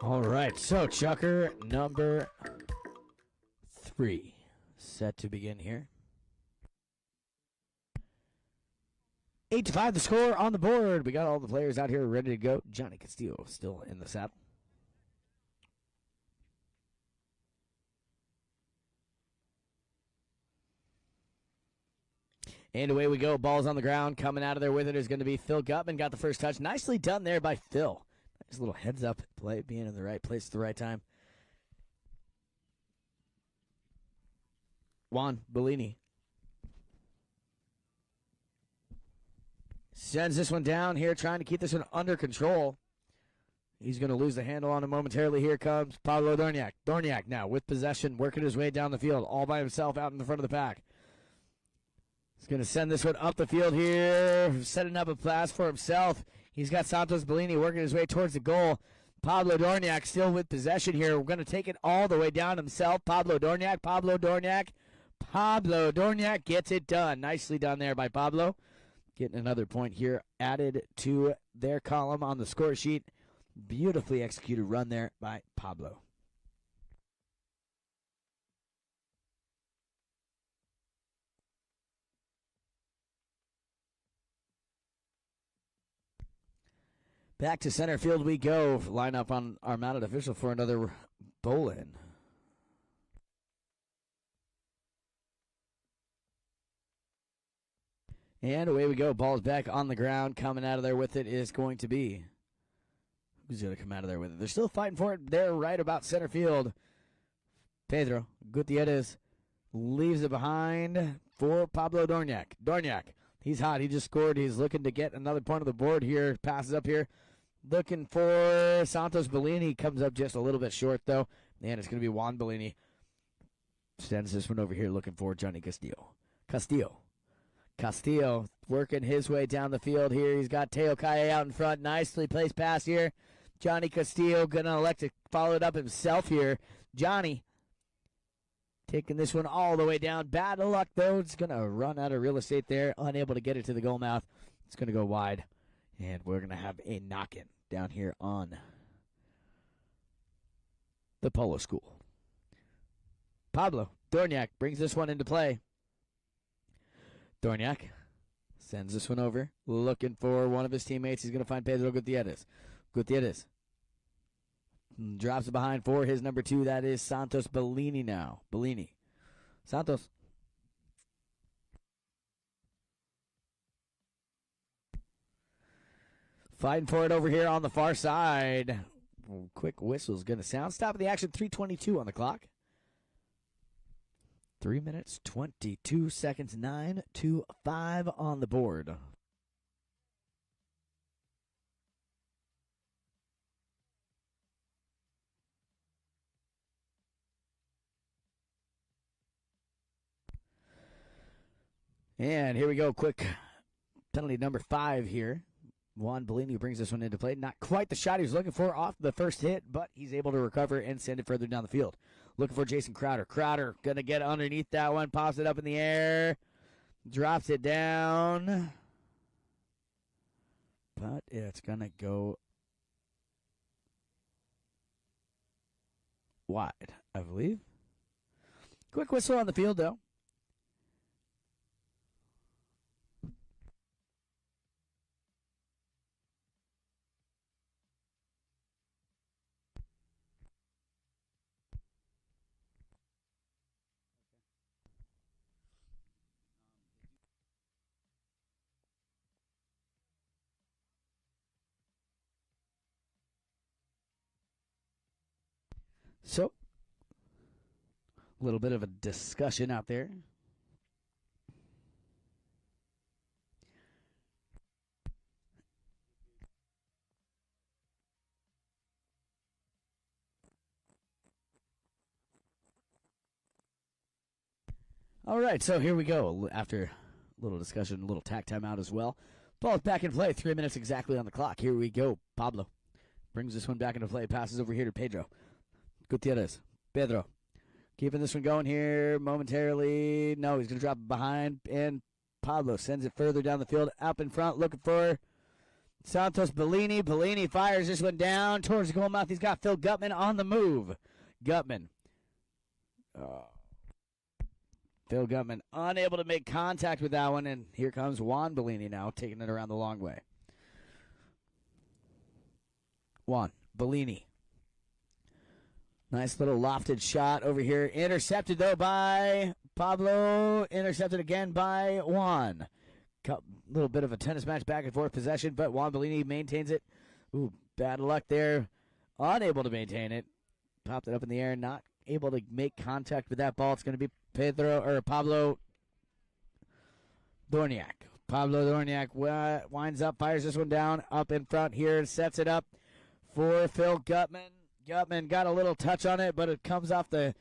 All right, so Chucker number 3 set to begin here. 8-5 the score on the board. We got all the players out here ready to go. Johnny Castillo still in the saddle. And away we go. Ball's on the ground. Coming out of there with it is going to be Phil Gutman. Got the first touch. Nicely done there by Phil. Nice little heads up play, being in the right place at the right time. Juan Bellini sends this one down here, trying to keep this one under control. He's going to lose the handle on it momentarily. Here comes Pablo Dorniak. Dorniak now with possession, working his way down the field, all by himself out in the front of the pack. He's going to send this one up the field here, setting up a pass for himself. He's got Santos Bellini working his way towards the goal. Pablo Dorniak still with possession here. We're going to take it all the way down himself. Pablo Dorniak gets it done. Nicely done there by Pablo. Getting another point here added to their column on the score sheet. Beautifully executed run there by Pablo. Back to center field we go. Line up on our mounted official for another bowl-in. And away we go. Ball's back on the ground. Coming out of there with it is going to be... Who's going to come out of there with it? They're still fighting for it. They're right about center field. Pedro Gutierrez leaves it behind for Pablo Dorniak. Dorniak, he's hot. He just scored. He's looking to get another point of the board here. Passes up here. Looking for Santos Bellini. Comes up just a little bit short, though. And it's going to be Juan Bellini. Sends this one over here looking for Johnny Castillo. Castillo working his way down the field here. He's got Teo Kaye out in front. Nicely placed pass here. Johnny Castillo going to elect to follow it up himself here. Johnny taking this one all the way down. Bad luck, though. It's going to run out of real estate there. Unable to get it to the goal mouth. It's going to go wide. And we're going to have a knock-in down here on the Polo School. Pablo Dorniak brings this one into play. Dorniak sends this one over, looking for one of his teammates. He's going to find Pedro Gutierrez. Gutierrez drops it behind for his number 2. That is Santos Bellini now. Bellini. Santos. Fighting for it over here on the far side. Quick whistle's going to sound. Stop of the action, 3:22 on the clock. 3 minutes, 22 seconds, 9-5 on the board. And here we go, quick penalty number 5 here. Juan Bellini brings this one into play. Not quite the shot he was looking for off the first hit, but he's able to recover and send it further down the field. Looking for Jason Crowder. Crowder going to get underneath that one. Pops it up in the air. Drops it down. But it's going to go wide, I believe. Quick whistle on the field, though. So, a little bit of a discussion out there. All right, so here we go. After a little discussion, a little tack time out as well. Ball's back in play. 3 minutes exactly on the clock. Here we go. Pablo brings this one back into play. Passes over here to Pedro Gutierrez. Pedro keeping this one going here momentarily. No, he's going to drop it behind. And Pablo sends it further down the field. Up in front looking for Santos Bellini. Bellini fires this one down towards the goal mouth. He's got Phil Gutman on the move. Gutman. Phil Gutman unable to make contact with that one, and here comes Juan Bellini now, taking it around the long way. Juan Bellini. Nice little lofted shot over here. Intercepted, though, by Pablo. Intercepted again by Juan. A little bit of a tennis match, back and forth possession, but Juan Bellini maintains it. Ooh, bad luck there. Unable to maintain it. Popped it up in the air, not able to make contact with that ball. It's going to be Pablo Dorniak. Pablo Dorniak winds up, fires this one down, up in front here, sets it up for Phil Gutman. Gutman got a little touch on it, but it comes off the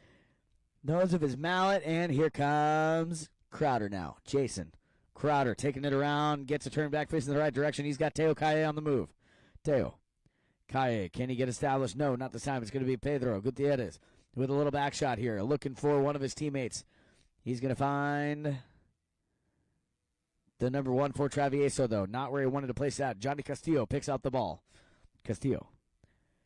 nose of his mallet, and here comes Crowder now. Jason Crowder taking it around, gets a turn back facing the right direction. He's got Teo Calle on the move. Teo Calle, can he get established? No, not this time. It's going to be Pedro Gutierrez with a little back shot here, looking for one of his teammates. He's going to find the number 1 for Travieso, though. Not where he wanted to place that. Johnny Castillo picks out the ball. Castillo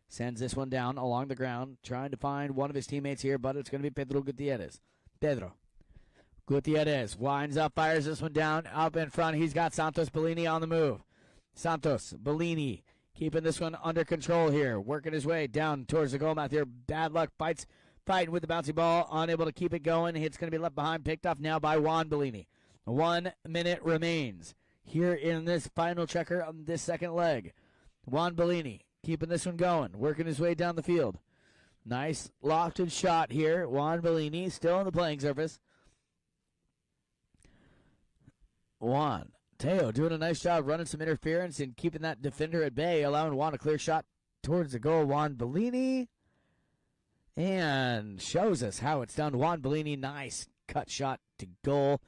sends this one down along the ground, trying to find one of his teammates here, but it's going to be Pedro Gutierrez. Pedro Gutierrez winds up, fires this one down, up in front. He's got Santos Bellini on the move. Santos Bellini keeping this one under control here, working his way down towards the goal mouth here. Bad luck, fighting with the bouncy ball, unable to keep it going. It's going to be left behind, picked off now by Juan Bellini. 1 minute remains here in this final checker on this second leg. Juan Bellini keeping this one going, working his way down the field. Nice lofted shot here. Juan Bellini still on the playing surface. Juan. Teo doing a nice job running some interference and keeping that defender at bay, allowing Juan a clear shot towards the goal. Juan Bellini. And shows us how it's done. Juan Bellini, nice cut shot to goal.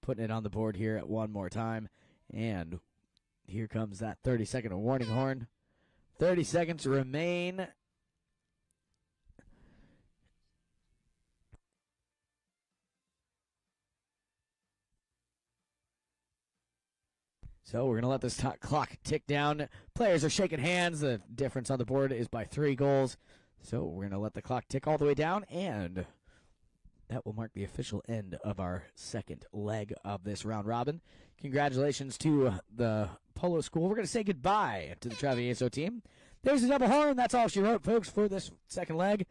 Putting it on the board here at one more time. And here comes that 30-second warning horn. 30 seconds remain. So we're going to let this clock tick down. Players are shaking hands. The difference on the board is by 3 goals. So we're going to let the clock tick all the way down, and that will mark the official end of our second leg of this round robin. Congratulations to the Polo School. We're going to say goodbye to the Travieso team. There's a double horn. That's all she wrote, folks, for this second leg.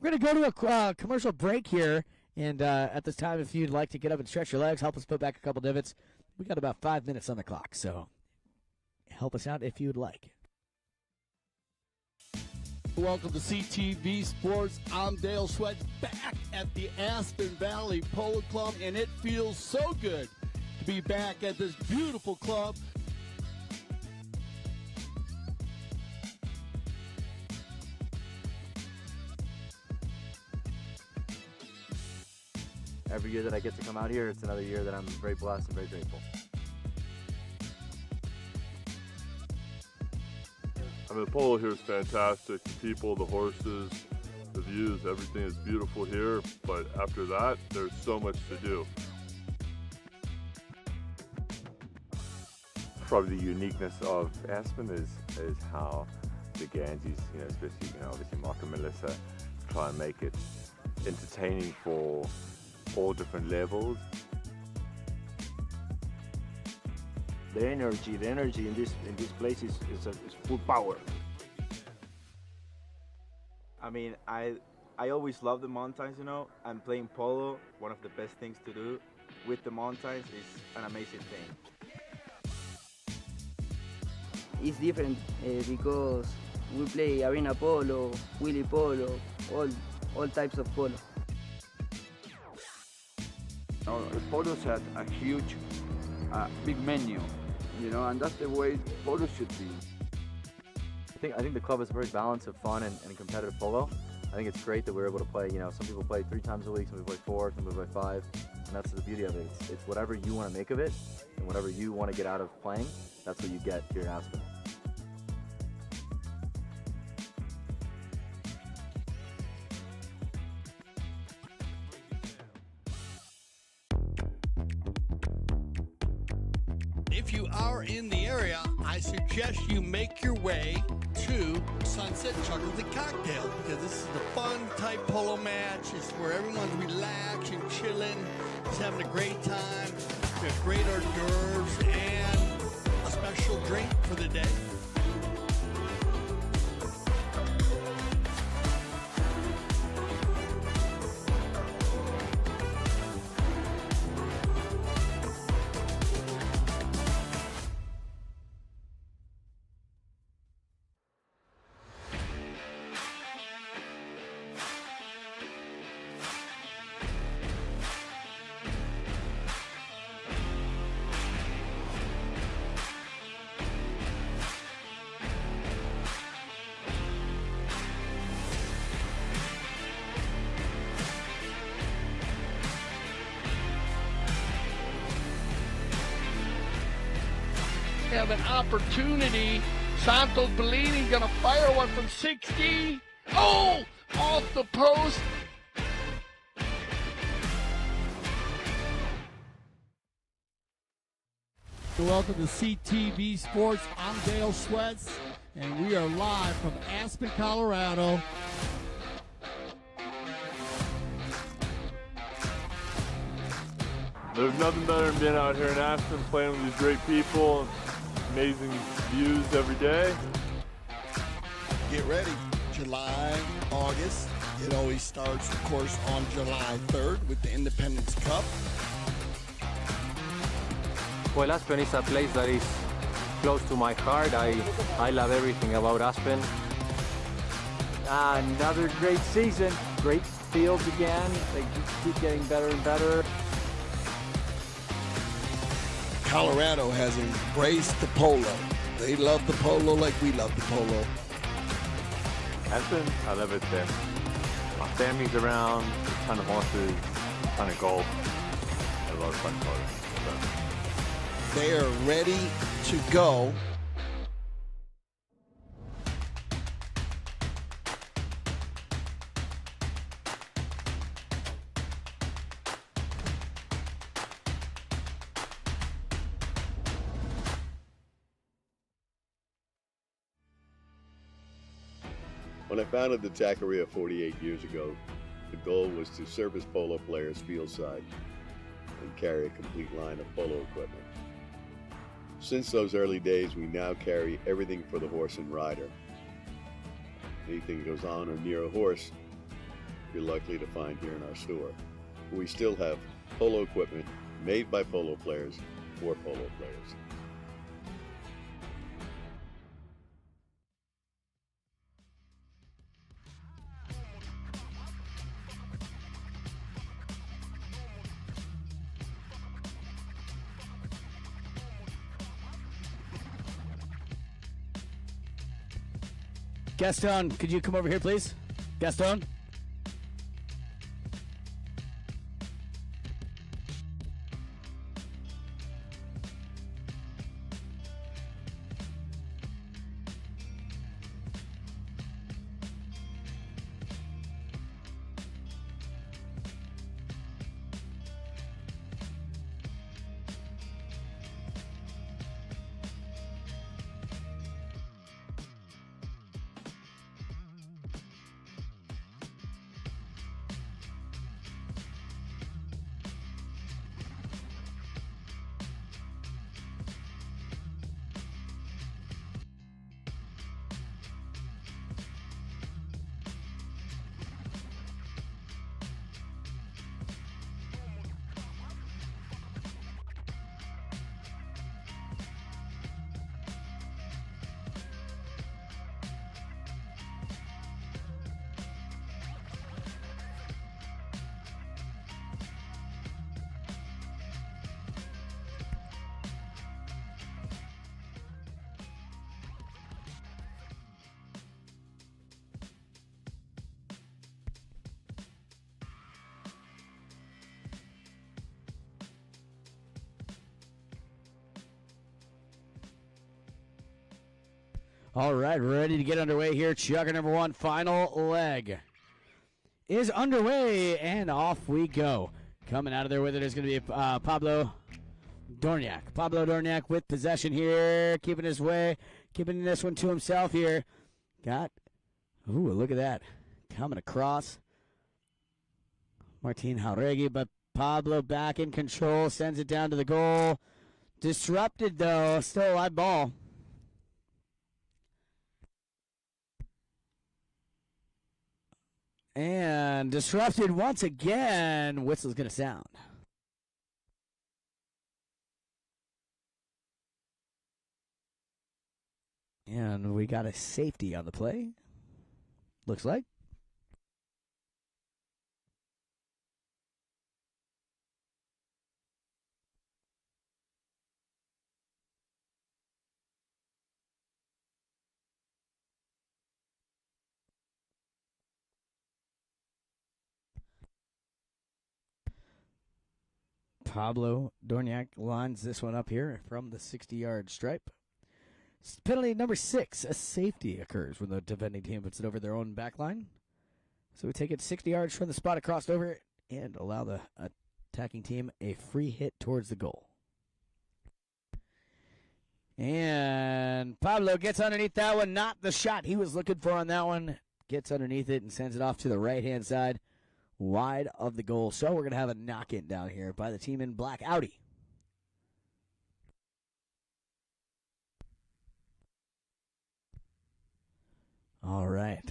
We're going to go to a commercial break here. And at this time, if you'd like to get up and stretch your legs, help us put back a couple divots. We got about 5 minutes on the clock, so help us out if you'd like. Welcome to CTV Sports. I'm Dale Sweat, back at the Aspen Valley Polo Club, and it feels so good to be back at this beautiful club. Every year that I get to come out here, it's another year that I'm very blessed and very grateful. I mean, the polo here is fantastic. The people, the horses, the views, everything is beautiful here. But after that, there's so much to do. Probably the uniqueness of Aspen is how the Ganges, especially, obviously Mark and Melissa, try and make it entertaining for all different levels. The energy in this place is full power. I mean, I always love the mountains, and playing polo, one of the best things to do with the mountains is an amazing thing. It's different because we play arena polo, wheelie polo, all types of polo. The polos had a huge, big menu, and that's the way polo should be. I think the club is a very balance of fun and competitive polo. I think it's great that we're able to play, some people play 3 times a week, some people play 4, some people play 5, and that's the beauty of it. It's whatever you want to make of it, and whatever you want to get out of playing, that's what you get here in Aspen. If you are in the area, I suggest you make your way to Sunset Chocolate Cocktail, because this is the fun, type polo match. It's where everyone's relaxing, chilling, just having a great time. We have great hors d'oeuvres and a special drink for the day. Have an opportunity. Santos Bellini gonna fire one from 60. Oh, off the post. Welcome to CTV Sports. I'm Dale Sweats, and we are live from Aspen, Colorado. There's nothing better than being out here in Aspen playing with these great people. Amazing views every day. Get ready. July, August. It always starts, of course, on July 3rd with the Independence Cup. Well, Aspen is a place that is close to my heart. I love everything about Aspen. Another great season. Great fields again. They keep getting better and better. Colorado has embraced the polo. They love the polo like we love the polo. Aspen, I love it there. My family's around, a ton of horses, a ton of golf, and a lot of fun photos. They are ready to go. When I founded the Tackeria 48 years ago, the goal was to service polo players fieldside and carry a complete line of polo equipment. Since those early days, we now carry everything for the horse and rider. Anything goes on or near a horse, you're likely to find here in our store. We still have polo equipment made by polo players for polo players. Gaston, could you come over here, please? Gaston? All right, ready to get underway here. Chugger number one, final leg is underway, and off we go. Coming out of there with it is going to be Pablo Dorniak. Pablo Dorniak with possession here, keeping his way, keeping this one to himself here. Ooh, look at that. coming across. Martin Jauregui, but Pablo back in control, sends it down to the goal. Disrupted, though. Still a live ball. And disrupted once again. Whistle's going to sound. And we got a safety on the play. Looks like. Pablo Dorniak lines this one up here from the 60-yard stripe. Penalty number 6, a safety occurs when the defending team puts it over their own back line. So we take it 60 yards from the spot it crossed over and allow the attacking team a free hit towards the goal. And Pablo gets underneath that one, not the shot he was looking for on that one. Gets underneath it and sends it off to the right-hand side, wide of the goal. So we're going to have a knock-in down here by the team in black, Audi. All right.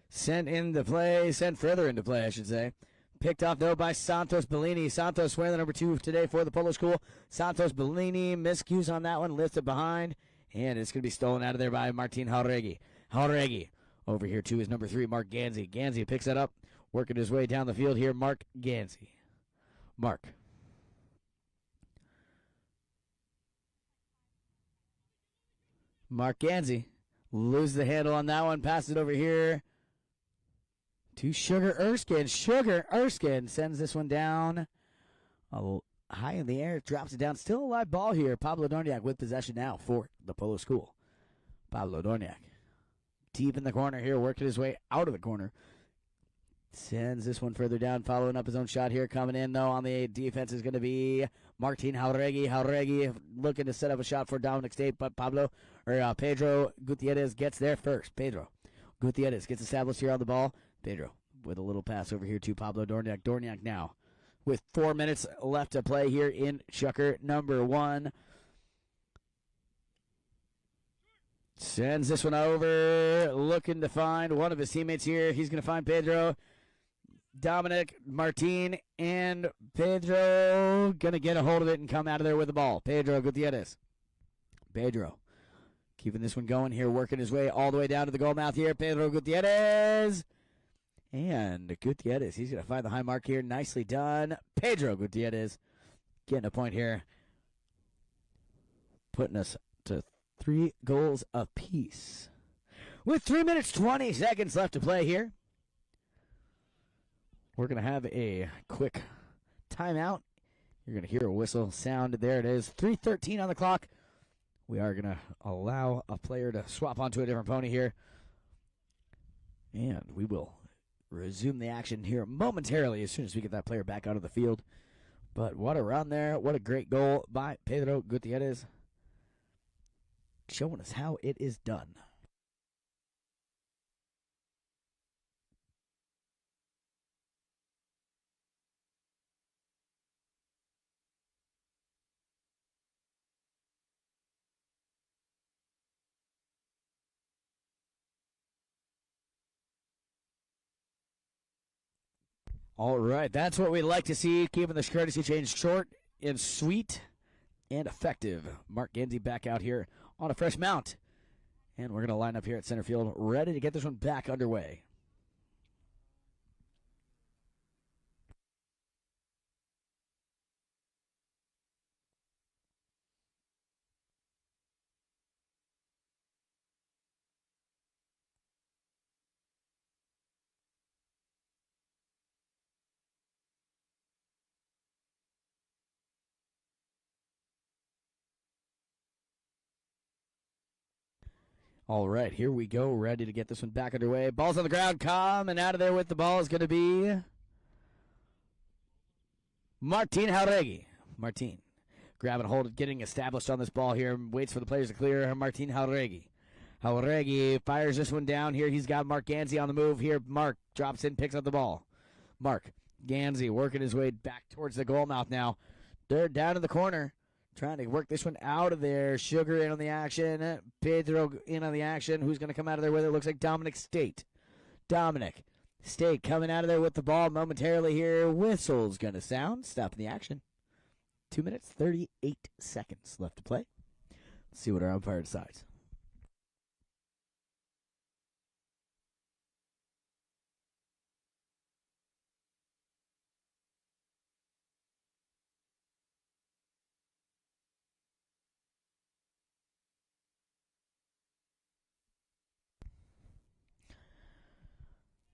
Sent further into play, I should say. Picked off, though, by Santos Bellini. Santos wearing the number 2 today for the Polo School. Santos Bellini, miscues on that one, lifted behind, and it's going to be stolen out of there by Martin Jauregui. Jauregui over here to his number 3, Mark Ganzi. Ganzi picks that up, working his way down the field here, Mark Ganzi. Mark. Mark Ganzi loses the handle on that one, passes it over here to Sugar Erskine. Sugar Erskine sends this one down high in the air, drops it down. Still a live ball here. Pablo Dorniak with possession now for the Polo School. Pablo Dorniak deep in the corner here, working his way out of the corner. Sends this one further down, following up his own shot here. Coming in, though, on the defense is going to be Martin Jauregui. Jauregui looking to set up a shot for Dominic State, but Pedro Gutierrez gets there first. Pedro Gutierrez gets established here on the ball. Pedro with a little pass over here to Pablo Dorniak. Dorniak now with 4 minutes left to play here in Chucker number 1. Sends this one over, looking to find one of his teammates here. He's going to find Pedro. Dominic, Martin, and Pedro going to get a hold of it and come out of there with the ball. Pedro Gutierrez. Pedro keeping this one going here, working his way all the way down to the goal mouth here. Pedro Gutierrez. And Gutierrez, he's going to find the high mark here. Nicely done. Pedro Gutierrez getting a point here. Putting us to 3 goals apiece. With 3 minutes, 20 seconds left to play here. We're going to have a quick timeout. You're going to hear a whistle sound. There it is. 3:13 on the clock. We are going to allow a player to swap onto a different pony here. And we will resume the action here momentarily as soon as we get that player back out of the field. But what a run there. What a great goal by Pedro Gutierrez. Showing us how it is done. All right, that's what we like to see, keeping the courtesy change short and sweet and effective. Mark Ganzi back out here on a fresh mount. And we're going to line up here at center field, ready to get this one back underway. All right, here we go, ready to get this one back underway. Ball's on the ground, coming out of there with the ball is going to be Martin Jauregui. Martin grabbing hold of getting established on this ball here, waits for the players to clear. Martin Jauregui. Jauregui fires this one down here. He's got Mark Ganzi on the move here. Mark drops in, picks up the ball. Mark Ganzi working his way back towards the goal mouth now. They're down in the corner, trying to work this one out of there. Sugar in on the action. Pedro in on the action. Who's going to come out of there with it? Looks like Dominic State. Dominic State coming out of there with the ball momentarily here. Whistle's going to sound. Stopping the action. 2 minutes, 38 seconds left to play. Let's see what our umpire decides.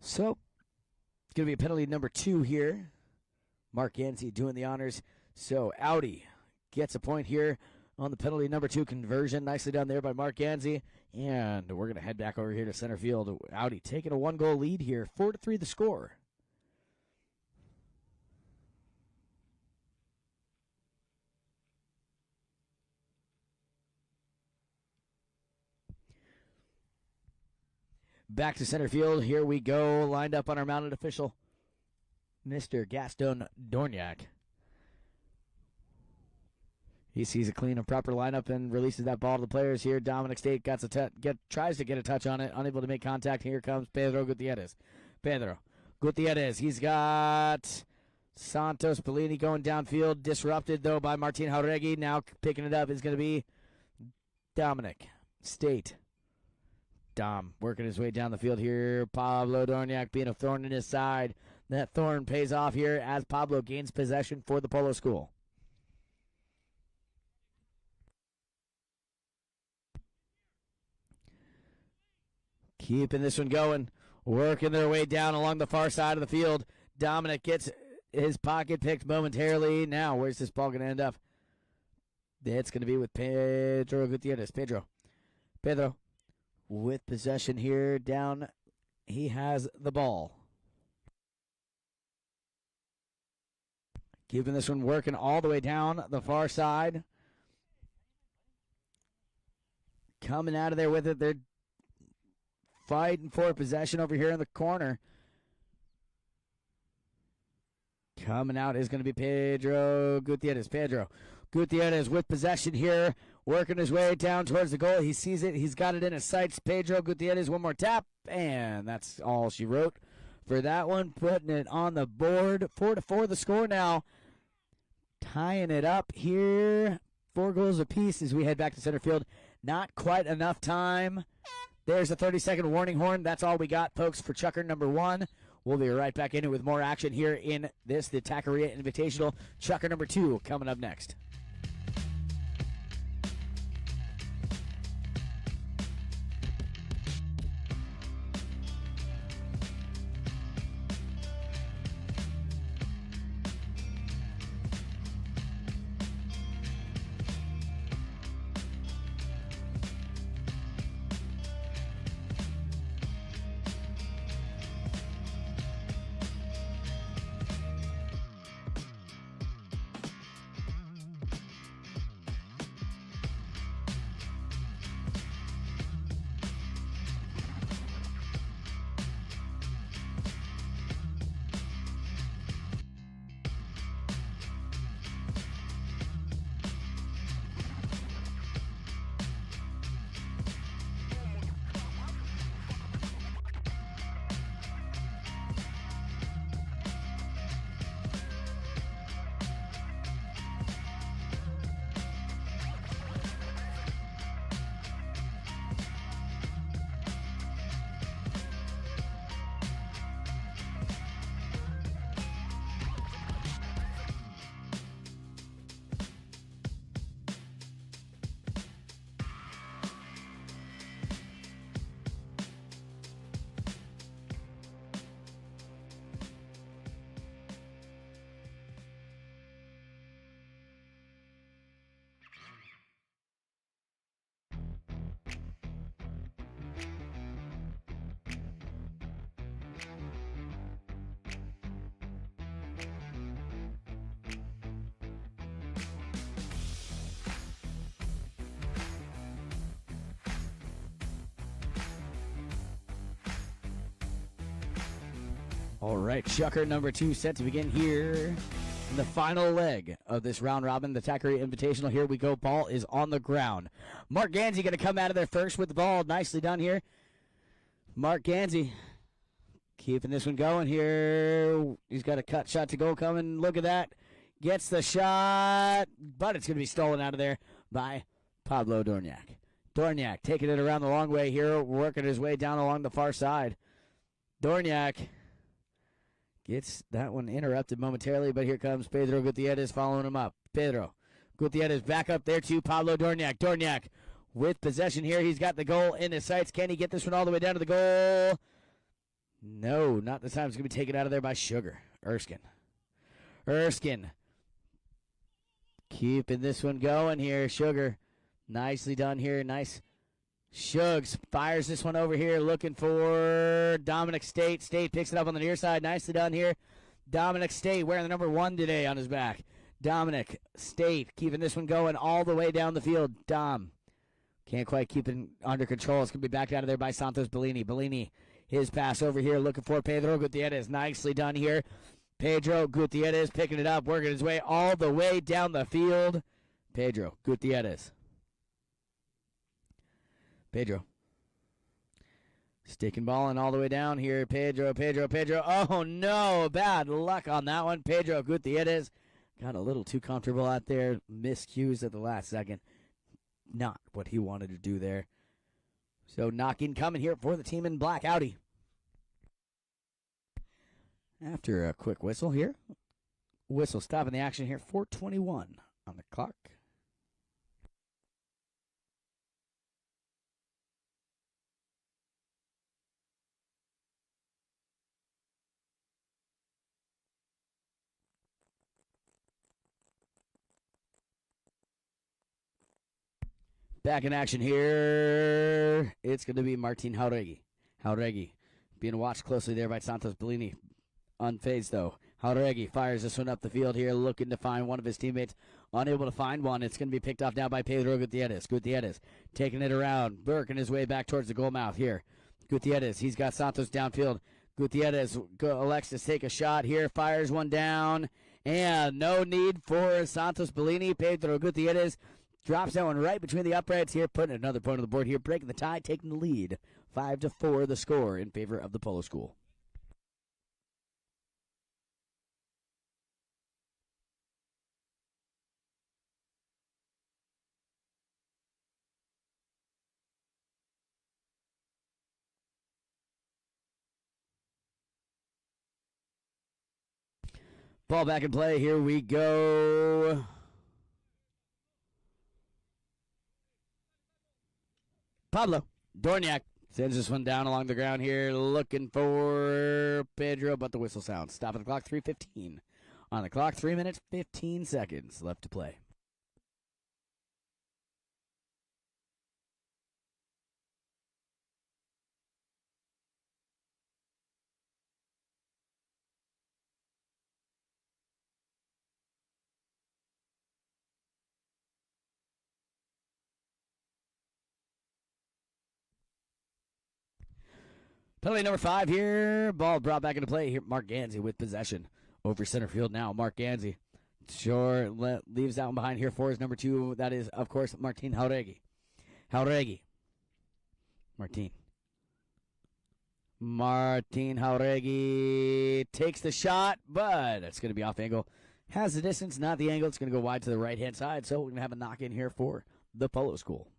So, it's going to be a penalty number 2 here. Mark Yancey doing the honors. So, Audi gets a point here on the penalty number 2 conversion. Nicely done there by Mark Yancey. And we're going to head back over here to center field. Audi taking a 1-goal lead here. 4-3 the score. Back to center field. Here we go. Lined up on our mounted official, Mr. Gaston Dorniak. He sees a clean and proper lineup and releases that ball to the players here. Dominic State tries to get a touch on it. Unable to make contact. Here comes Pedro Gutierrez. Pedro Gutierrez. He's got Santos Bellini going downfield. Disrupted, though, by Martin Jauregui. Now picking it up is going to be Dominic State. Dom working his way down the field here. Pablo Dorniak being a thorn in his side. That thorn pays off here as Pablo gains possession for the Polo School. Keeping this one going. Working their way down along the far side of the field. Dominic gets his pocket picked momentarily. Now, where's this ball going to end up? It's going to be with Pedro Gutierrez. Pedro with possession here down. He has the ball. Keeping this one working all the way down the far side. Coming out of there with it. They're fighting for possession over here in the corner. Coming out is going to be Pedro Gutierrez. Pedro Gutierrez with possession here. Working his way down towards the goal. He sees it. He's got it in his sights. Pedro Gutierrez, one more tap. And that's all she wrote for that one. Putting it on the board. 4-4 the score now. Tying it up here. 4 goals apiece as we head back to center field. Not quite enough time. There's a 30-second warning horn. That's all we got, folks, for Chucker number 1. We'll be right back in it with more action here in the Tackeria Invitational. Chucker number 2 coming up next. All right, Shucker number 2 set to begin here in the final leg of this round robin, the Tackeria Invitational. Here we go. Ball is on the ground. Mark Gansey going to come out of there first with the ball. Nicely done here. Mark Gansey keeping this one going here. He's got a cut shot to go coming. Look at that. Gets the shot, but it's going to be stolen out of there by Pablo Dorniak. Dorniak taking it around the long way here, working his way down along the far side. Dorniak gets that one interrupted momentarily, but here comes Pedro Gutierrez following him up. Pedro Gutierrez back up there to Pablo Dorniak. Dorniak with possession here. He's got the goal in his sights. Can he get this one all the way down to the goal? No, not this time. It's going to be taken out of there by Sugar. Erskine keeping this one going here. Sugar, nicely done here. Nice. Shugs fires this one over here, looking for Dominic State. State picks it up on the near side. Nicely done here. Dominic State wearing the number 1 today on his back. Dominic State keeping this one going all the way down the field. Dom can't quite keep it under control. It's going to be backed out of there by Santos Bellini. Bellini, his pass over here, looking for Pedro Gutierrez. Nicely done here. Pedro Gutierrez picking it up, working his way all the way down the field. Pedro Gutierrez. Pedro. Sticking balling all the way down here. Pedro. Oh, no. Bad luck on that one. Pedro Gutierrez got a little too comfortable out there. Miscues at the last second. Not what he wanted to do there. So knocking coming here for the team in black. Audi. After a quick whistle here. Whistle stopping the action here. 4:21 on the clock. Back in action here. It's going to be Martin Jauregui. Jauregui being watched closely there by Santos Bellini. Unfazed, though. Jauregui fires this one up the field here, looking to find one of his teammates. Unable to find one. It's going to be picked off now by Pedro Gutierrez. Gutierrez taking it around, working his way back towards the goal mouth here. Gutierrez, he's got Santos downfield. Gutierrez elects to take a shot here, fires one down, and no need for Santos Bellini. Pedro Gutierrez drops that one right between the uprights here, putting another point on the board here, breaking the tie, taking the lead. 5-4 the score in favor of the Polo School. Ball back in play. Here we go. Pablo Dorniak sends this one down along the ground here, looking for Pedro, but the whistle sounds. Stop at the clock, 3:15. On the clock, 3 minutes, 15 seconds left to play. Penalty number 5 here. Ball brought back into play here. Mark Gansey with possession over center field now. Mark Gansey leaves that one behind here for his number 2. That is, of course, Martin Jauregui. Martin Jauregui takes the shot, but it's going to be off angle. Has the distance, not the angle. It's going to go wide to the right-hand side, so we're going to have a knock-in here for the Polo School.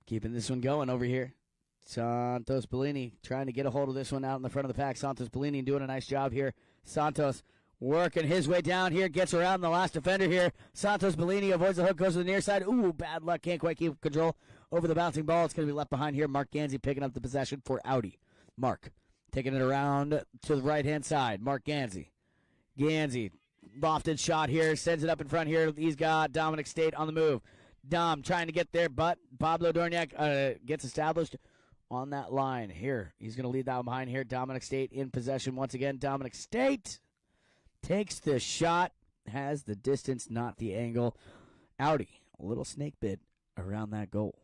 Keeping this one going over here. Santos Bellini trying to get a hold of this one out in the front of the pack. Santos Bellini doing a nice job here. Santos working his way down here. Gets around the last defender here. Santos Bellini avoids the hook, goes to the near side. Ooh, bad luck. Can't quite keep control over the bouncing ball. It's going to be left behind here. Mark Gansey picking up the possession for Audi. Mark taking it around to the right-hand side. Mark Gansey. Lofted shot here. Sends it up in front here. He's got Dominic State on the move. Dom trying to get there, but Pablo Dorniak gets established on that line here. He's going to lead that one behind here. Dominic State in possession once again. Dominic State takes the shot, has the distance, not the angle. Audi, a little snake bit around that goal.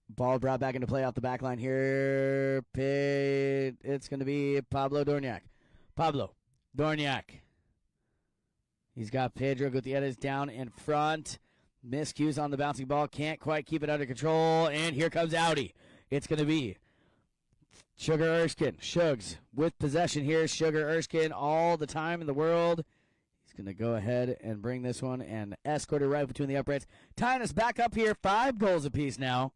Ball brought back into play off the back line here. It's going to be Pablo Dorniak. Pablo Dorniak. He's got Pedro Gutierrez down in front. Miscues on the bouncing ball. Can't quite keep it under control. And here comes Audi. It's going to be Sugar Erskine. Shugs with possession here. Sugar Erskine all the time in the world. He's going to go ahead and bring this one and escort it right between the uprights. Tying us back up here. 5 goals apiece now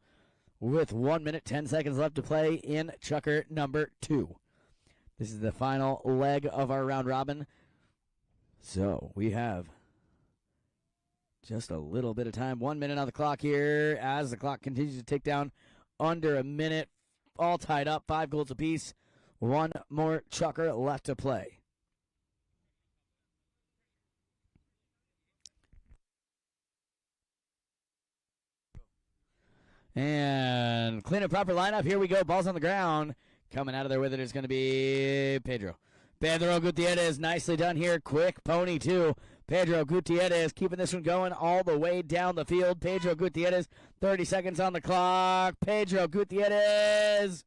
with 1 minute, 10 seconds left to play in Chucker number 2. This is the final leg of our round robin. So we have just a little bit of time. 1 minute on the clock here as the clock continues to tick down under a minute. All tied up, 5 goals apiece. 1 more Chucker left to play. And clean and proper lineup. Here we go. Ball's on the ground. Coming out of there with it is going to be Pedro Gutierrez. Nicely done here. Quick pony, too. Pedro Gutierrez keeping this one going all the way down the field. Pedro Gutierrez, 30 seconds on the clock. Pedro Gutierrez.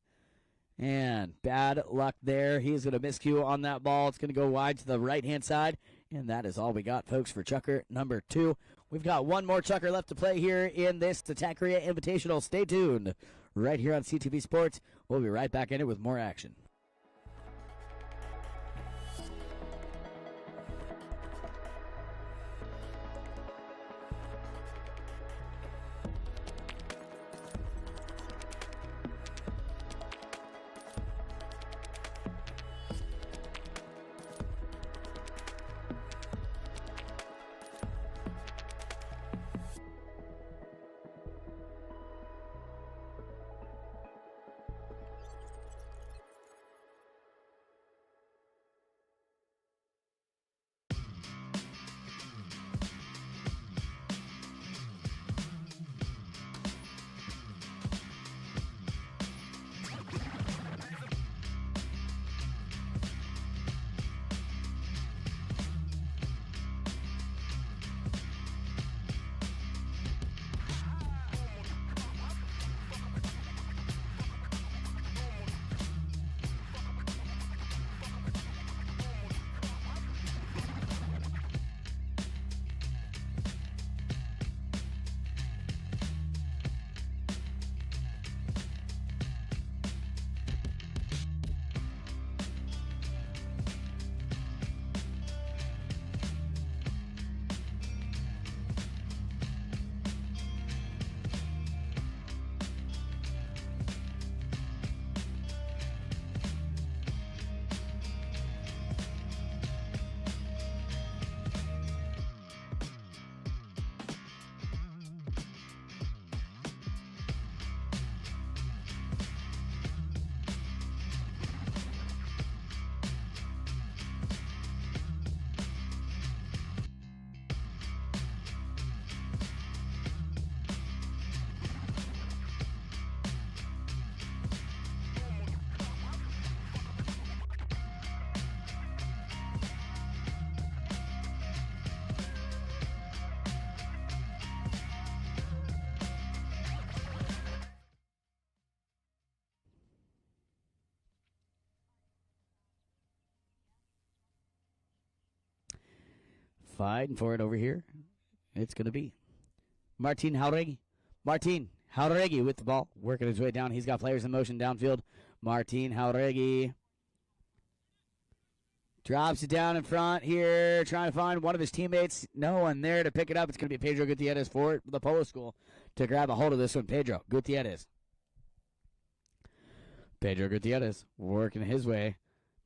And bad luck there. He's going to miscue on that ball. It's going to go wide to the right-hand side. And that is all we got, folks, for Chucker number 2. We've got 1 more Chucker left to play here in this Tackeria Invitational. Stay tuned right here on CTV Sports. We'll be right back in it with more action. Fighting for it over here. It's going to be Martin Jauregui. Martin Jauregui with the ball, working his way down. He's got players in motion downfield. Martin Jauregui drops it down in front here, trying to find one of his teammates. No one there to pick it up. It's going to be Pedro Gutierrez for the Polo School to grab a hold of this one. Pedro Gutierrez. Pedro Gutierrez working his way,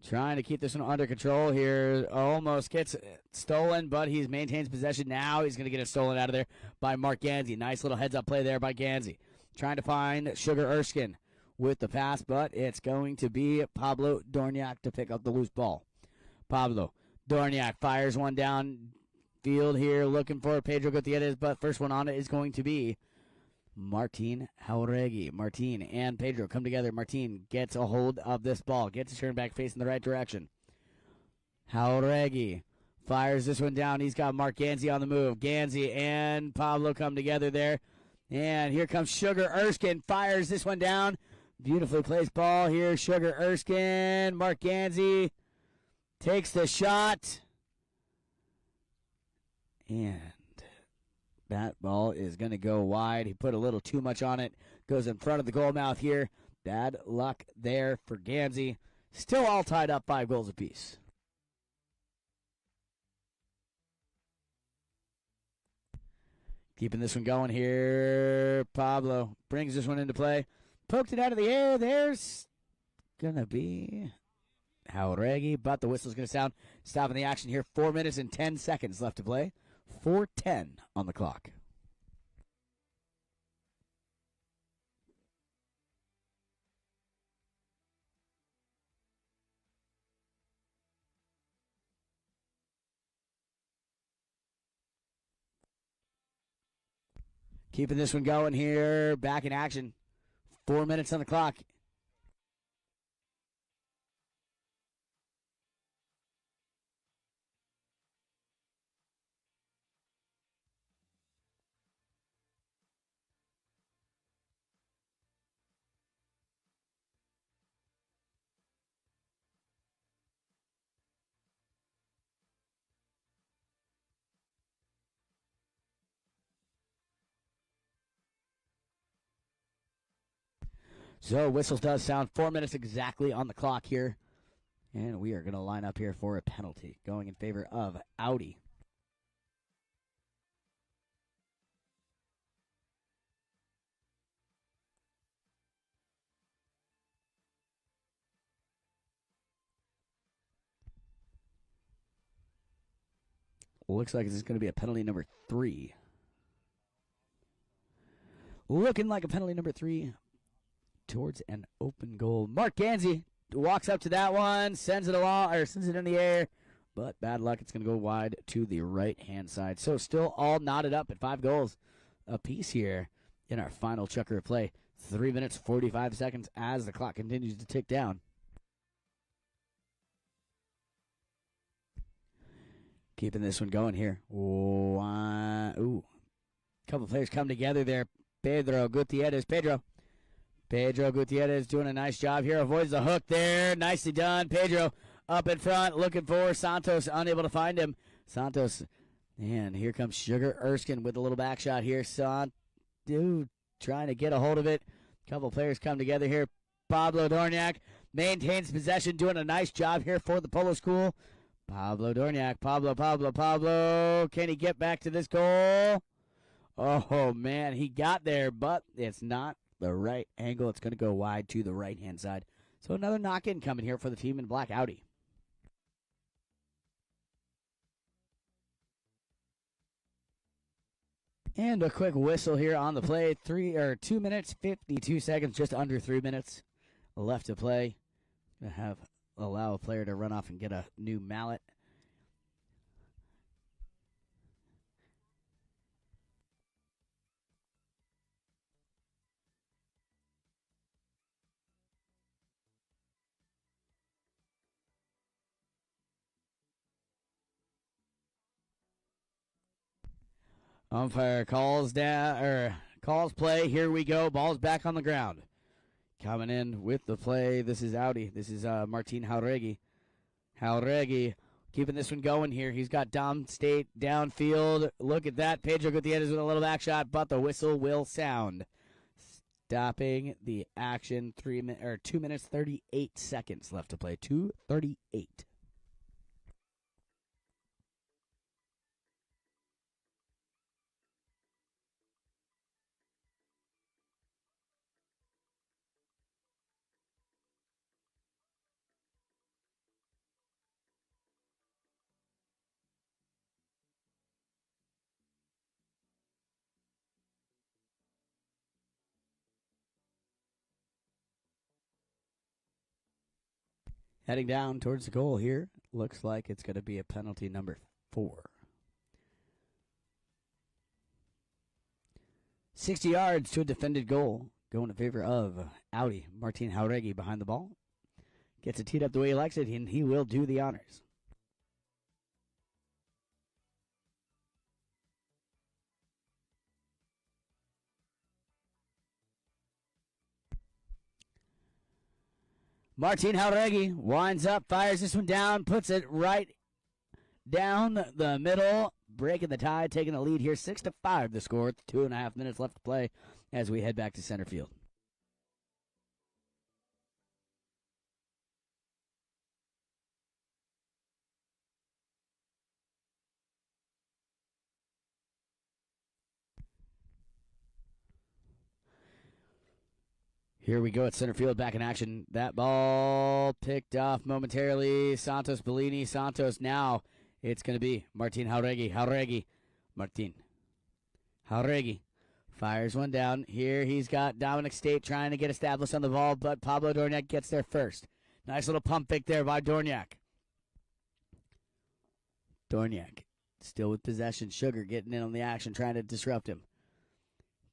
trying to keep this one under control here. Almost gets stolen, but he maintains possession. Now he's going to get it stolen out of there by Mark Ganzi. Nice little heads-up play there by Ganzi. Trying to find Sugar Erskine with the pass, but it's going to be Pablo Dorniak to pick up the loose ball. Pablo Dorniak fires one down field here, looking for Pedro Gutierrez, but first one on it is going to be Martin Jauregui. Martin and Pedro come together. Martin gets a hold of this ball. Gets his turn back facing the right direction. Jauregui fires this one down. He's got Mark Ganzi on the move. Ganzi and Pablo come together there. And here comes Sugar Erskine. Fires this one down. Beautifully placed ball here. Sugar Erskine. Mark Ganzi takes the shot. And that ball is going to go wide. He put a little too much on it. Goes in front of the goal mouth here. Bad luck there for Ganzi. Still all tied up 5 goals apiece. Keeping this one going here. Pablo brings this one into play. Poked it out of the air. There's going to be Jauregui, but the whistle's going to sound. Stopping the action here. 4 minutes and 10 seconds left to play. 4:10 on the clock. Keeping this one going here. Back in action. 4 minutes on the clock. So whistles does sound. 4 minutes exactly on the clock here. And we are going to line up here for a penalty going in favor of Audi. Looks like this is going to be a penalty number 3. Looking like a penalty number 3 towards an open goal. Mark Ganzi walks up to that one, sends it along, or sends it in the air, but bad luck. It's going to go wide to the right-hand side. So still all knotted up at 5 goals apiece here in our final chukker of play. 3 minutes, 45 seconds as the clock continues to tick down. Keeping this one going here. Ooh. Couple players come together there. Pedro Gutierrez. Pedro Gutierrez doing a nice job here. Avoids the hook there. Nicely done. Pedro up in front looking for Santos. Unable to find him. Santos. And here comes Sugar Erskine with a little back shot here. Dude trying to get a hold of it. Couple players come together here. Pablo Dorniak maintains possession. Doing a nice job here for the Polo School. Pablo Dorniak. Pablo. Can he get back to this goal? Oh, man. He got there, but it's not the right angle. It's going to go wide to the right-hand side. So another knock-in coming here for the team in black Audi. And a quick whistle here on the play. 2 minutes, 52 seconds, just under 3 minutes left to play. Allow a player to run off and get a new mallet. Umpire calls play. Here we go. Ball's back on the ground. Coming in with the play. This is Audi. This is Martin Jauregui. Jauregui keeping this one going here. He's got Dom State downfield. Look at that. Pedro Gutierrez with a little back shot, but the whistle will sound. Stopping the action. 2 minutes, 38 seconds left to play. 2:38. Heading down towards the goal here. Looks like it's going to be a penalty number 4. 60 yards to a defended goal. Going in favor of Audi. Martin Jauregui behind the ball. Gets it teed up the way he likes it, and he will do the honors. Martin Jauregui winds up, fires this one down, puts it right down the middle, breaking the tie, taking the lead here, 6-5 the score. 2.5 minutes left to play as we head back to center field. Here we go at center field, back in action. That ball picked off momentarily. Santos Bellini. Santos now. It's going to be Martin Jauregui. Martin Jauregui fires one down. Here he's got Dominic State trying to get established on the ball, but Pablo Dorniak gets there first. Nice little pump fake there by Dorniak. Dorniak still with possession. Sugar getting in on the action, trying to disrupt him.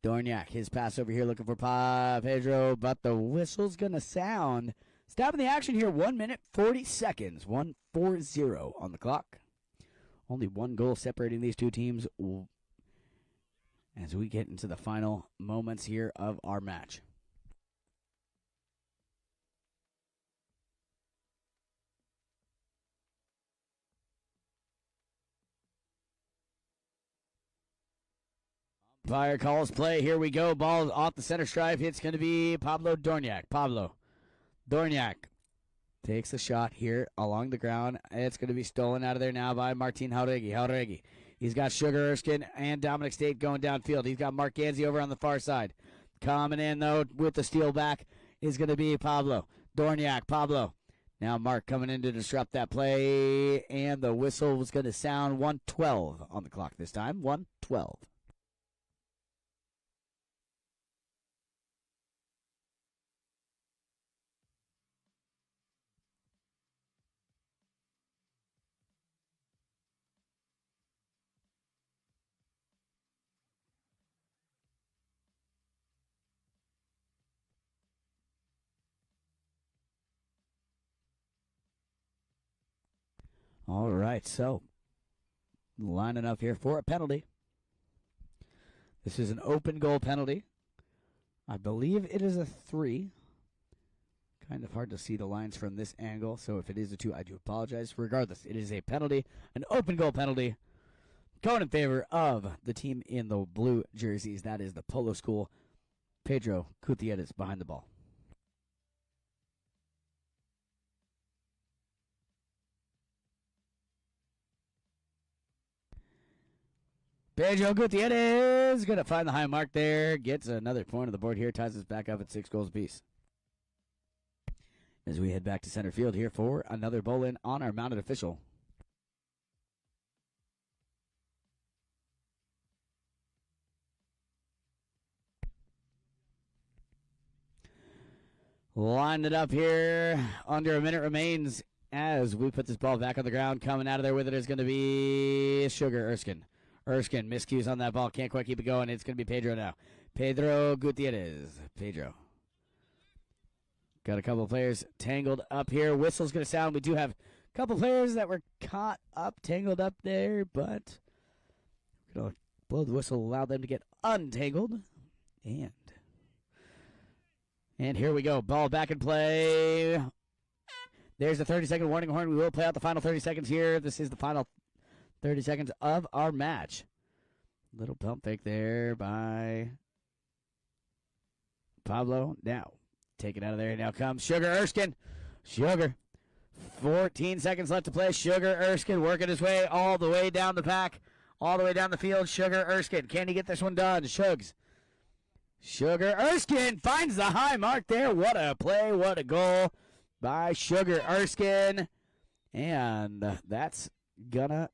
Dorniak, his pass over here looking for Pedro, but the whistle's going to sound. Stopping the action here, 1 minute, 40 seconds, 1-4-0 on the clock. Only one goal separating these two teams as we get into the final moments here of our match. Fire calls play. Here we go. Ball off the center stripe. It's going to be Pablo Dorniak. Pablo Dorniak takes a shot here along the ground. It's going to be stolen out of there now by Martin Jauregui. He's got Sugar Erskine and Dominic State going downfield. He's got Mark Ganzi over on the far side. Coming in, though, with the steal back is going to be Pablo Dorniak. Pablo. Now Mark coming in to disrupt that play, and the whistle was going to sound. 1:12 on the clock this time. 1:12. All right, so lining up here for a penalty. This is an open goal penalty. I believe it is a 3. Kind of hard to see the lines from this angle, so if it is a 2, I do apologize. Regardless, it is a penalty, an open goal penalty, going in favor of the team in the blue jerseys. That is the Polo School. Pedro Gutierrez behind the ball. Pedro Gutierrez going to find the high mark there. Gets another point on the board here. Ties us back up at 6 goals apiece. As we head back to center field here for another bowl in on our mounted official. Lined it up here. Under a minute remains as we put this ball back on the ground. Coming out of there with it is going to be Sugar Erskine. Erskine, miscues on that ball. Can't quite keep it going. It's going to be Pedro now. Pedro Gutierrez. Pedro. Got a couple of players tangled up here. Whistle's going to sound. We do have a couple players that were caught up, tangled up there, but we're going to blow the whistle, allow them to get untangled. And here we go. Ball back in play. There's the 30-second warning horn. We will play out the final 30 seconds here. This is the final 30 seconds of our match. Little pump fake there by Pablo. Now, take it out of there. Now comes Sugar Erskine. Sugar. 14 seconds left to play. Sugar Erskine working his way all the way down the pack, all the way down the field. Sugar Erskine. Can he get this one done? Shugs. Sugar Erskine finds the high mark there. What a play. What a goal by Sugar Erskine. And that's gonna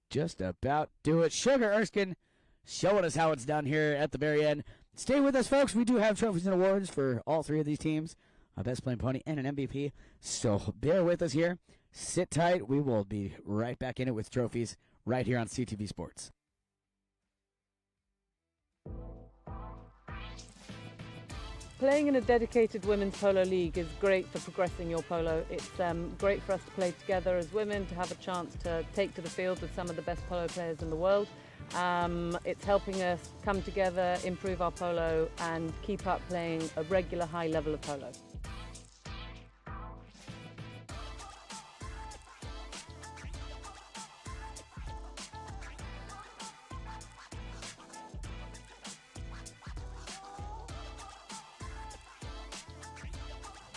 just about do it. Sugar Erskine showing us how it's done here at the very end. Stay with us, folks. We do have trophies and awards for all 3 of these teams. A best playing pony and an MVP. So bear with us here. Sit tight. We will be right back in it with trophies right here on CTV Sports. Playing in a dedicated women's polo league is great for progressing your polo. It's great for us to play together as women, to have a chance to take to the field with some of the best polo players in the world. It's helping us come together, improve our polo and keep up playing a regular high level of polo.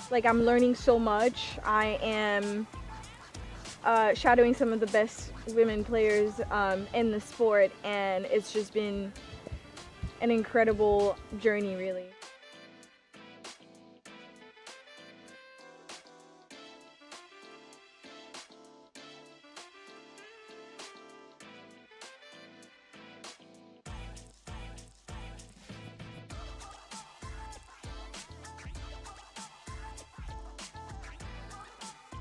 Like, I'm learning so much. I am shadowing some of the best women players in the sport, and it's just been an incredible journey, really.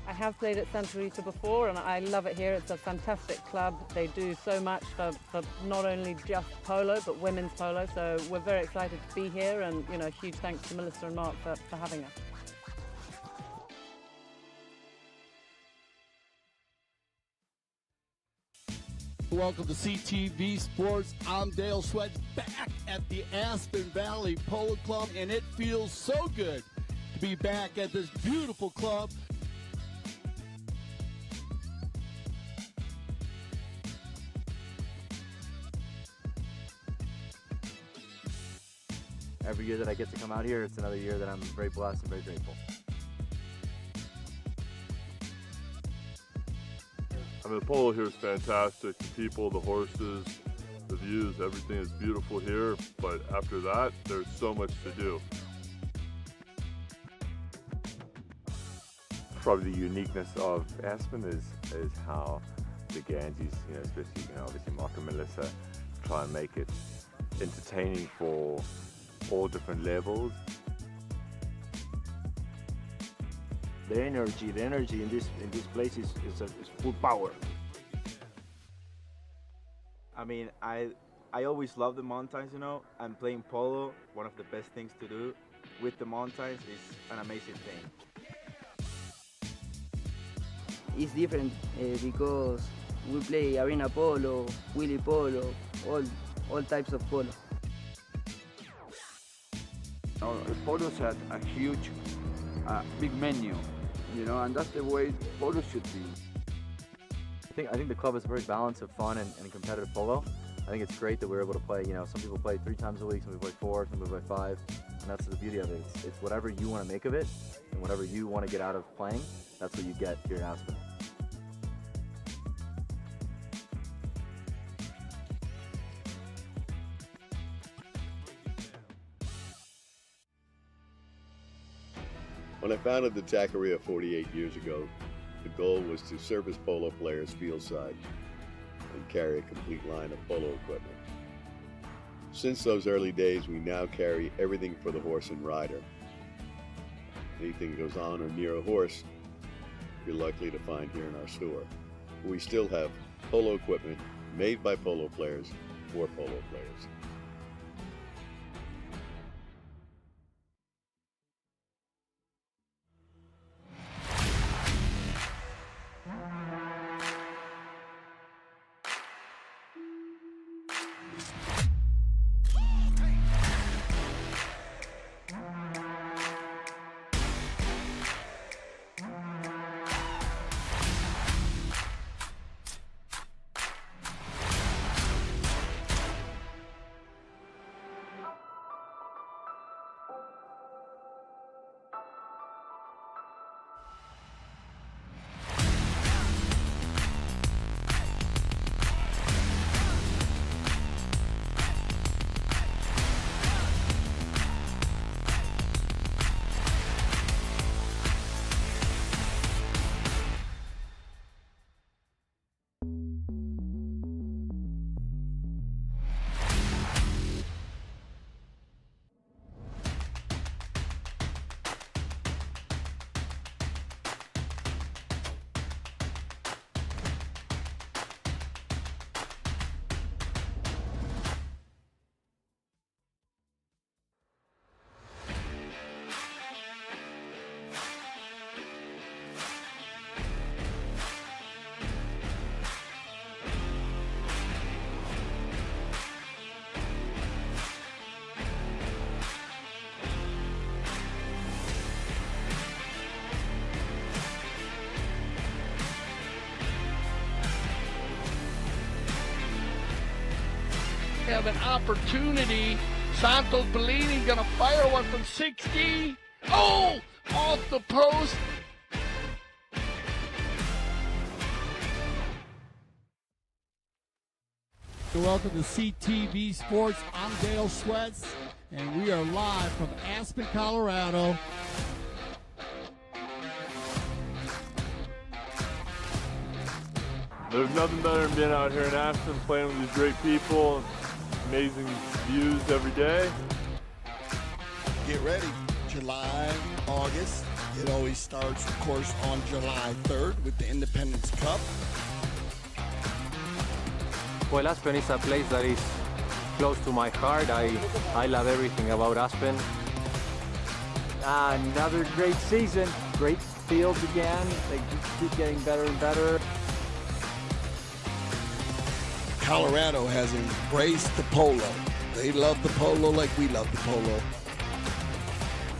I have played at Tackeria before and I love it here. It's a fantastic club. They do so much for not only just polo but women's polo, so we're very excited to be here, and huge thanks to Melissa and Mark for having us. Welcome to CTV Sports. I'm Dale Sweat, back at the Aspen Valley Polo Club, and it feels so good to be back at this beautiful club. Every year that I get to come out here, it's another year that I'm very blessed and very grateful. I mean, the polo here is fantastic. The people, the horses, the views, everything is beautiful here. But after that, there's so much to do. Probably the uniqueness of Aspen is how the Ganges, especially obviously Mark and Melissa, try and make it entertaining for all different levels. The energy in this place is full power. I mean, I always love the mountains, and playing polo, one of the best things to do with the mountains, is an amazing thing. It's different because we play arena polo, wheelie polo, all types of polo. Polo's had a huge, big menu, and that's the way polo should be. I think the club is a very balance of fun and competitive polo. I think it's great that we're able to play, some people play 3 times a week, some people play 4, some people play 5, and that's the beauty of it. It's whatever you want to make of it, and whatever you want to get out of playing, that's what you get here in Aspen. When I founded the Tackeria 48 years ago, the goal was to service polo players fieldside and carry a complete line of polo equipment. Since those early days, we now carry everything for the horse and rider. Anything goes on or near a horse, you're likely to find here in our store. We still have polo equipment made by polo players for polo players. have an opportunity. Santos Bellini gonna fire one from 60. Oh, off the post. Welcome to CTV Sports. I'm Dale Sweats, and we are live from Aspen, Colorado. There's nothing better than being out here in Aspen, playing with these great people, amazing views every day. Get ready, July, August. It always starts, of course, on July 3rd with the Independence Cup. Well, Aspen is a place that is close to my heart. I love everything about Aspen. Another great season, great fields again. They keep getting better and better. Colorado has embraced the polo. They love the polo like we love the polo.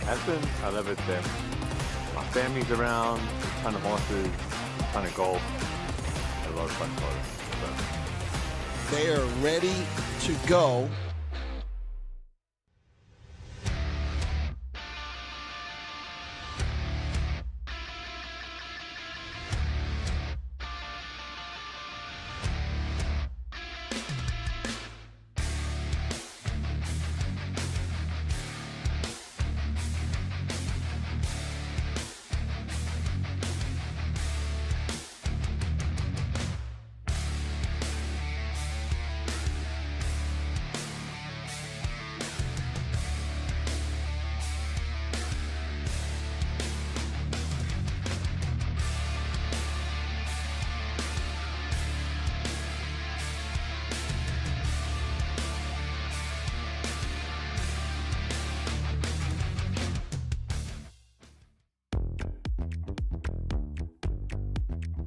Aspen, I love it there. My family's around, a ton of horses, a ton of golf, and a lot of fun photos. They are ready to go.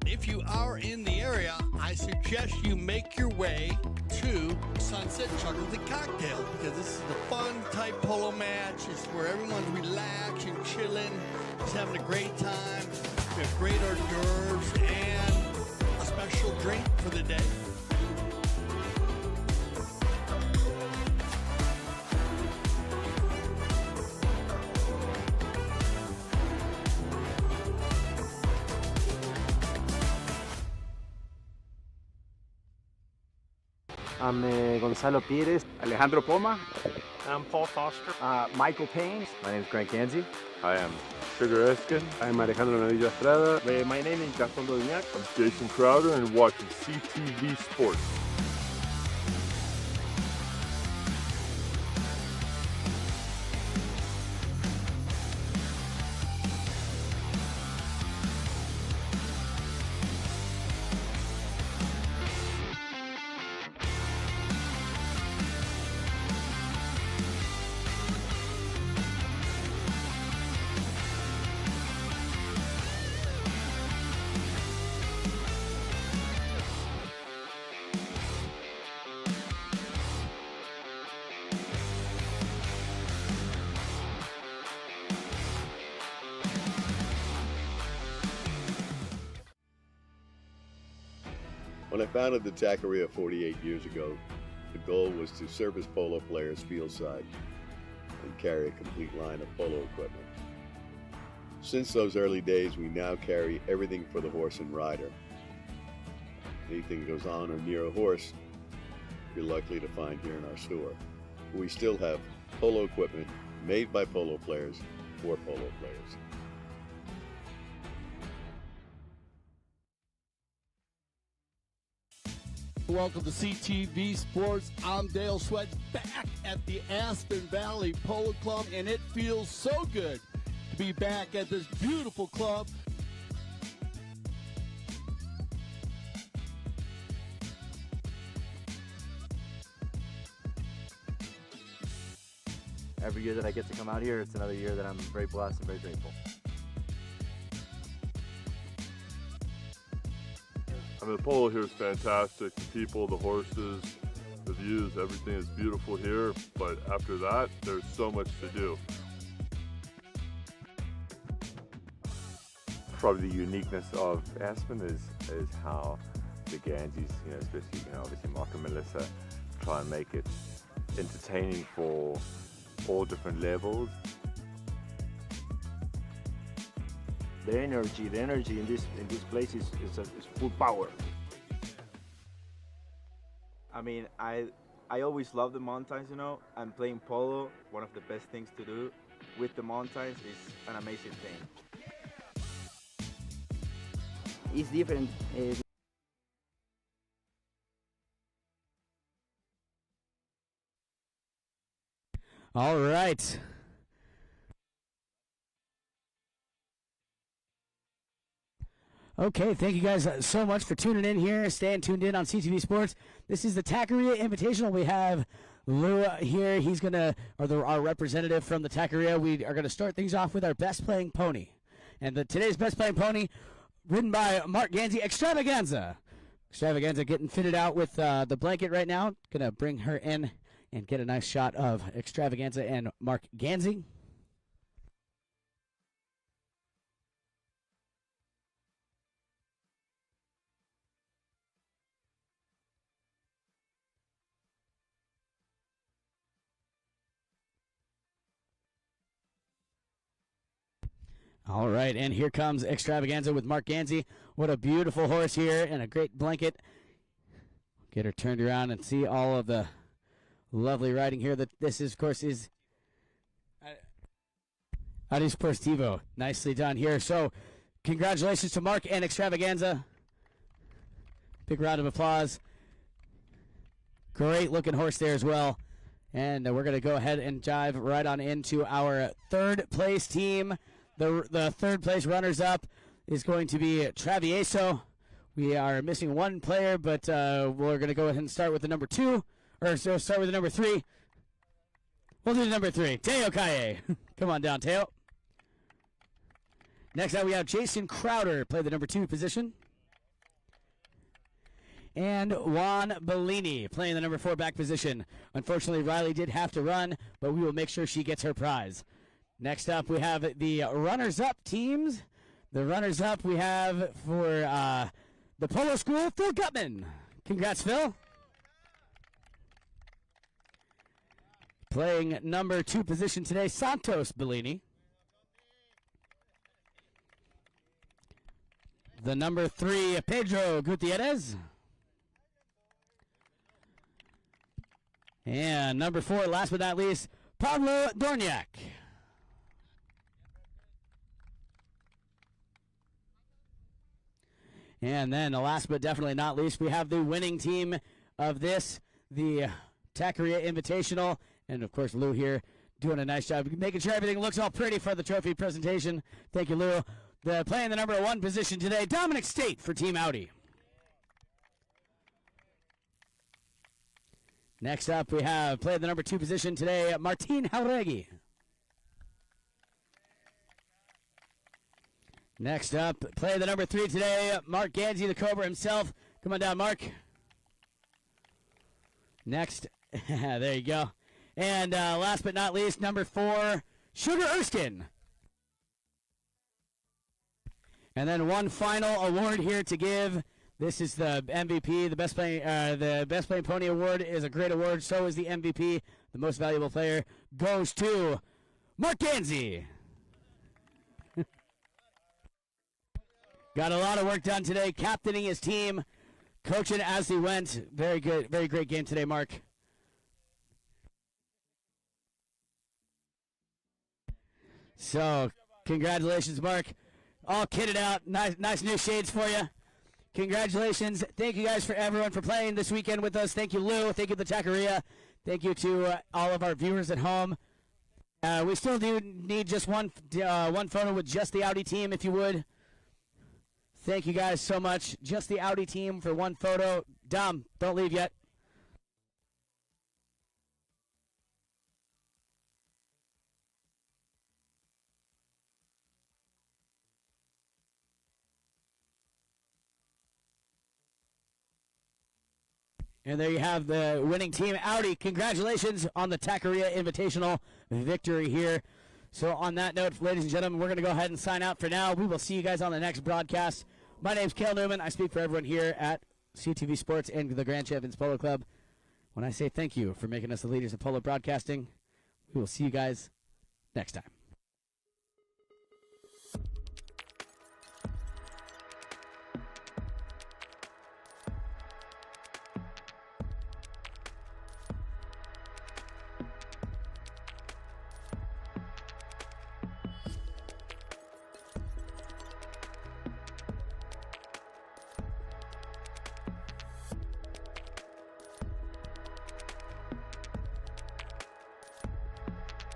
If you are in the area, I suggest you make your way to Sunset Chuckles and Cocktails, because this is the fun type polo match. It's where everyone's relaxing, chilling, just having a great time. We have great hors d'oeuvres and a special drink for the day. I'm Gonzalo Pires. Alejandro Poma. I'm Paul Foster. Michael Payne. My name is Grant Gansey. I am Sugar Eskin. I'm Alejandro Novillo Estrada. My name is Gaston Dodignac. I'm Jason Crowder, and watching CTV Sports. When I founded the Tackeria 48 years ago, the goal was to service polo players fieldside and carry a complete line of polo equipment. Since those early days, we now carry everything for the horse and rider. Anything goes on or near a horse, you're likely to find here in our store. We still have polo equipment made by polo players for polo players. Welcome to CTV Sports. I'm Dale Sweat, back at the Aspen Valley Polo Club, and it feels so good to be back at this beautiful club. Every year that I get to come out here, it's another year that I'm very blessed and very grateful. I mean, the polo here is fantastic. The people, the horses, the views, everything is beautiful here. But after that, there's so much to do. Probably the uniqueness of Aspen is how the Ganges, especially, obviously Mark and Melissa, try and make it entertaining for all different levels. The energy in this place is full power. I mean, I always love the mountains, you know, and playing polo, one of the best things to do with the mountains is an amazing thing. It's different. All right. Okay, thank you guys so much for tuning in here, staying tuned in on CTV Sports. This is the Tackeria Invitational. We have Lou here. He's our representative from the Tackeria. We are gonna start things off with our best playing pony, and today's best playing pony, ridden by Mark Ganzi, Extravaganza. Extravaganza getting fitted out with the blanket right now. Gonna bring her in and get a nice shot of Extravaganza and Mark Ganzi. All right, and here comes Extravaganza with Mark Ganzi. What a beautiful horse here and a great blanket. Get her turned around and see all of the lovely riding here. That this is, of course, is Audi Sportivo. Nicely done here. So, congratulations to Mark and Extravaganza. Big round of applause. Great looking horse there as well. And we're going to go ahead and dive right on into our third place team. The third place runners up is going to be Travieso. We are missing one player, but we're going to go ahead and start with the number 2. Or so start with the number 3. We'll do the number 3. Teo Kaye. Come on down, Teo. Next up, we have Jason Crowder, play the number 2 position. And Juan Bellini, playing the number 4 back position. Unfortunately, Riley did have to run, but we will make sure she gets her prize. Next up, we have the runners-up teams. The runners-up we have for the Polo School, Phil Gutman. Congrats, Phil. Playing number 2 position today, Santos Bellini. The number 3, Pedro Gutierrez. And number 4, last but not least, Pablo Dorniak. And then, last but definitely not least, we have the winning team of this, the Tackeria Invitational. And, of course, Lou here doing a nice job, making sure everything looks all pretty for the trophy presentation. Thank you, Lou. Playing the number 1 position today, Dominic State for Team Audi. Next up, we have playing the number 2 position today, Martin Jauregui. Next up, play the number 3 today, Mark Ganzi, the Cobra himself. Come on down, Mark. Next, there you go. And last but not least, number 4, Sugar Erskine. And then one final award here to give. This is the MVP, the best playing pony award is a great award. So is the MVP, the most valuable player, goes to Mark Ganzi. Got a lot of work done today, captaining his team, coaching as he went. Very good, very great game today, Mark. So, congratulations, Mark. All kitted out. Nice new shades for you. Congratulations. Thank you guys for everyone for playing this weekend with us. Thank you, Lou. Thank you, the Tackeria. Thank you to all of our viewers at home. We still do need just one photo with just the Audi team, if you would. Thank you guys so much. Just the Audi team for one photo. Dom, don't leave yet. And there you have the winning team, Audi. Congratulations on the Tackeria Invitational victory here. So on that note, ladies and gentlemen, we're going to go ahead and sign out for now. We will see you guys on the next broadcast. My name's Cale Newman. I speak for everyone here at CTV Sports and the Grand Champions Polo Club. when I say thank you for making us the leaders of polo broadcasting, we will see you guys next time.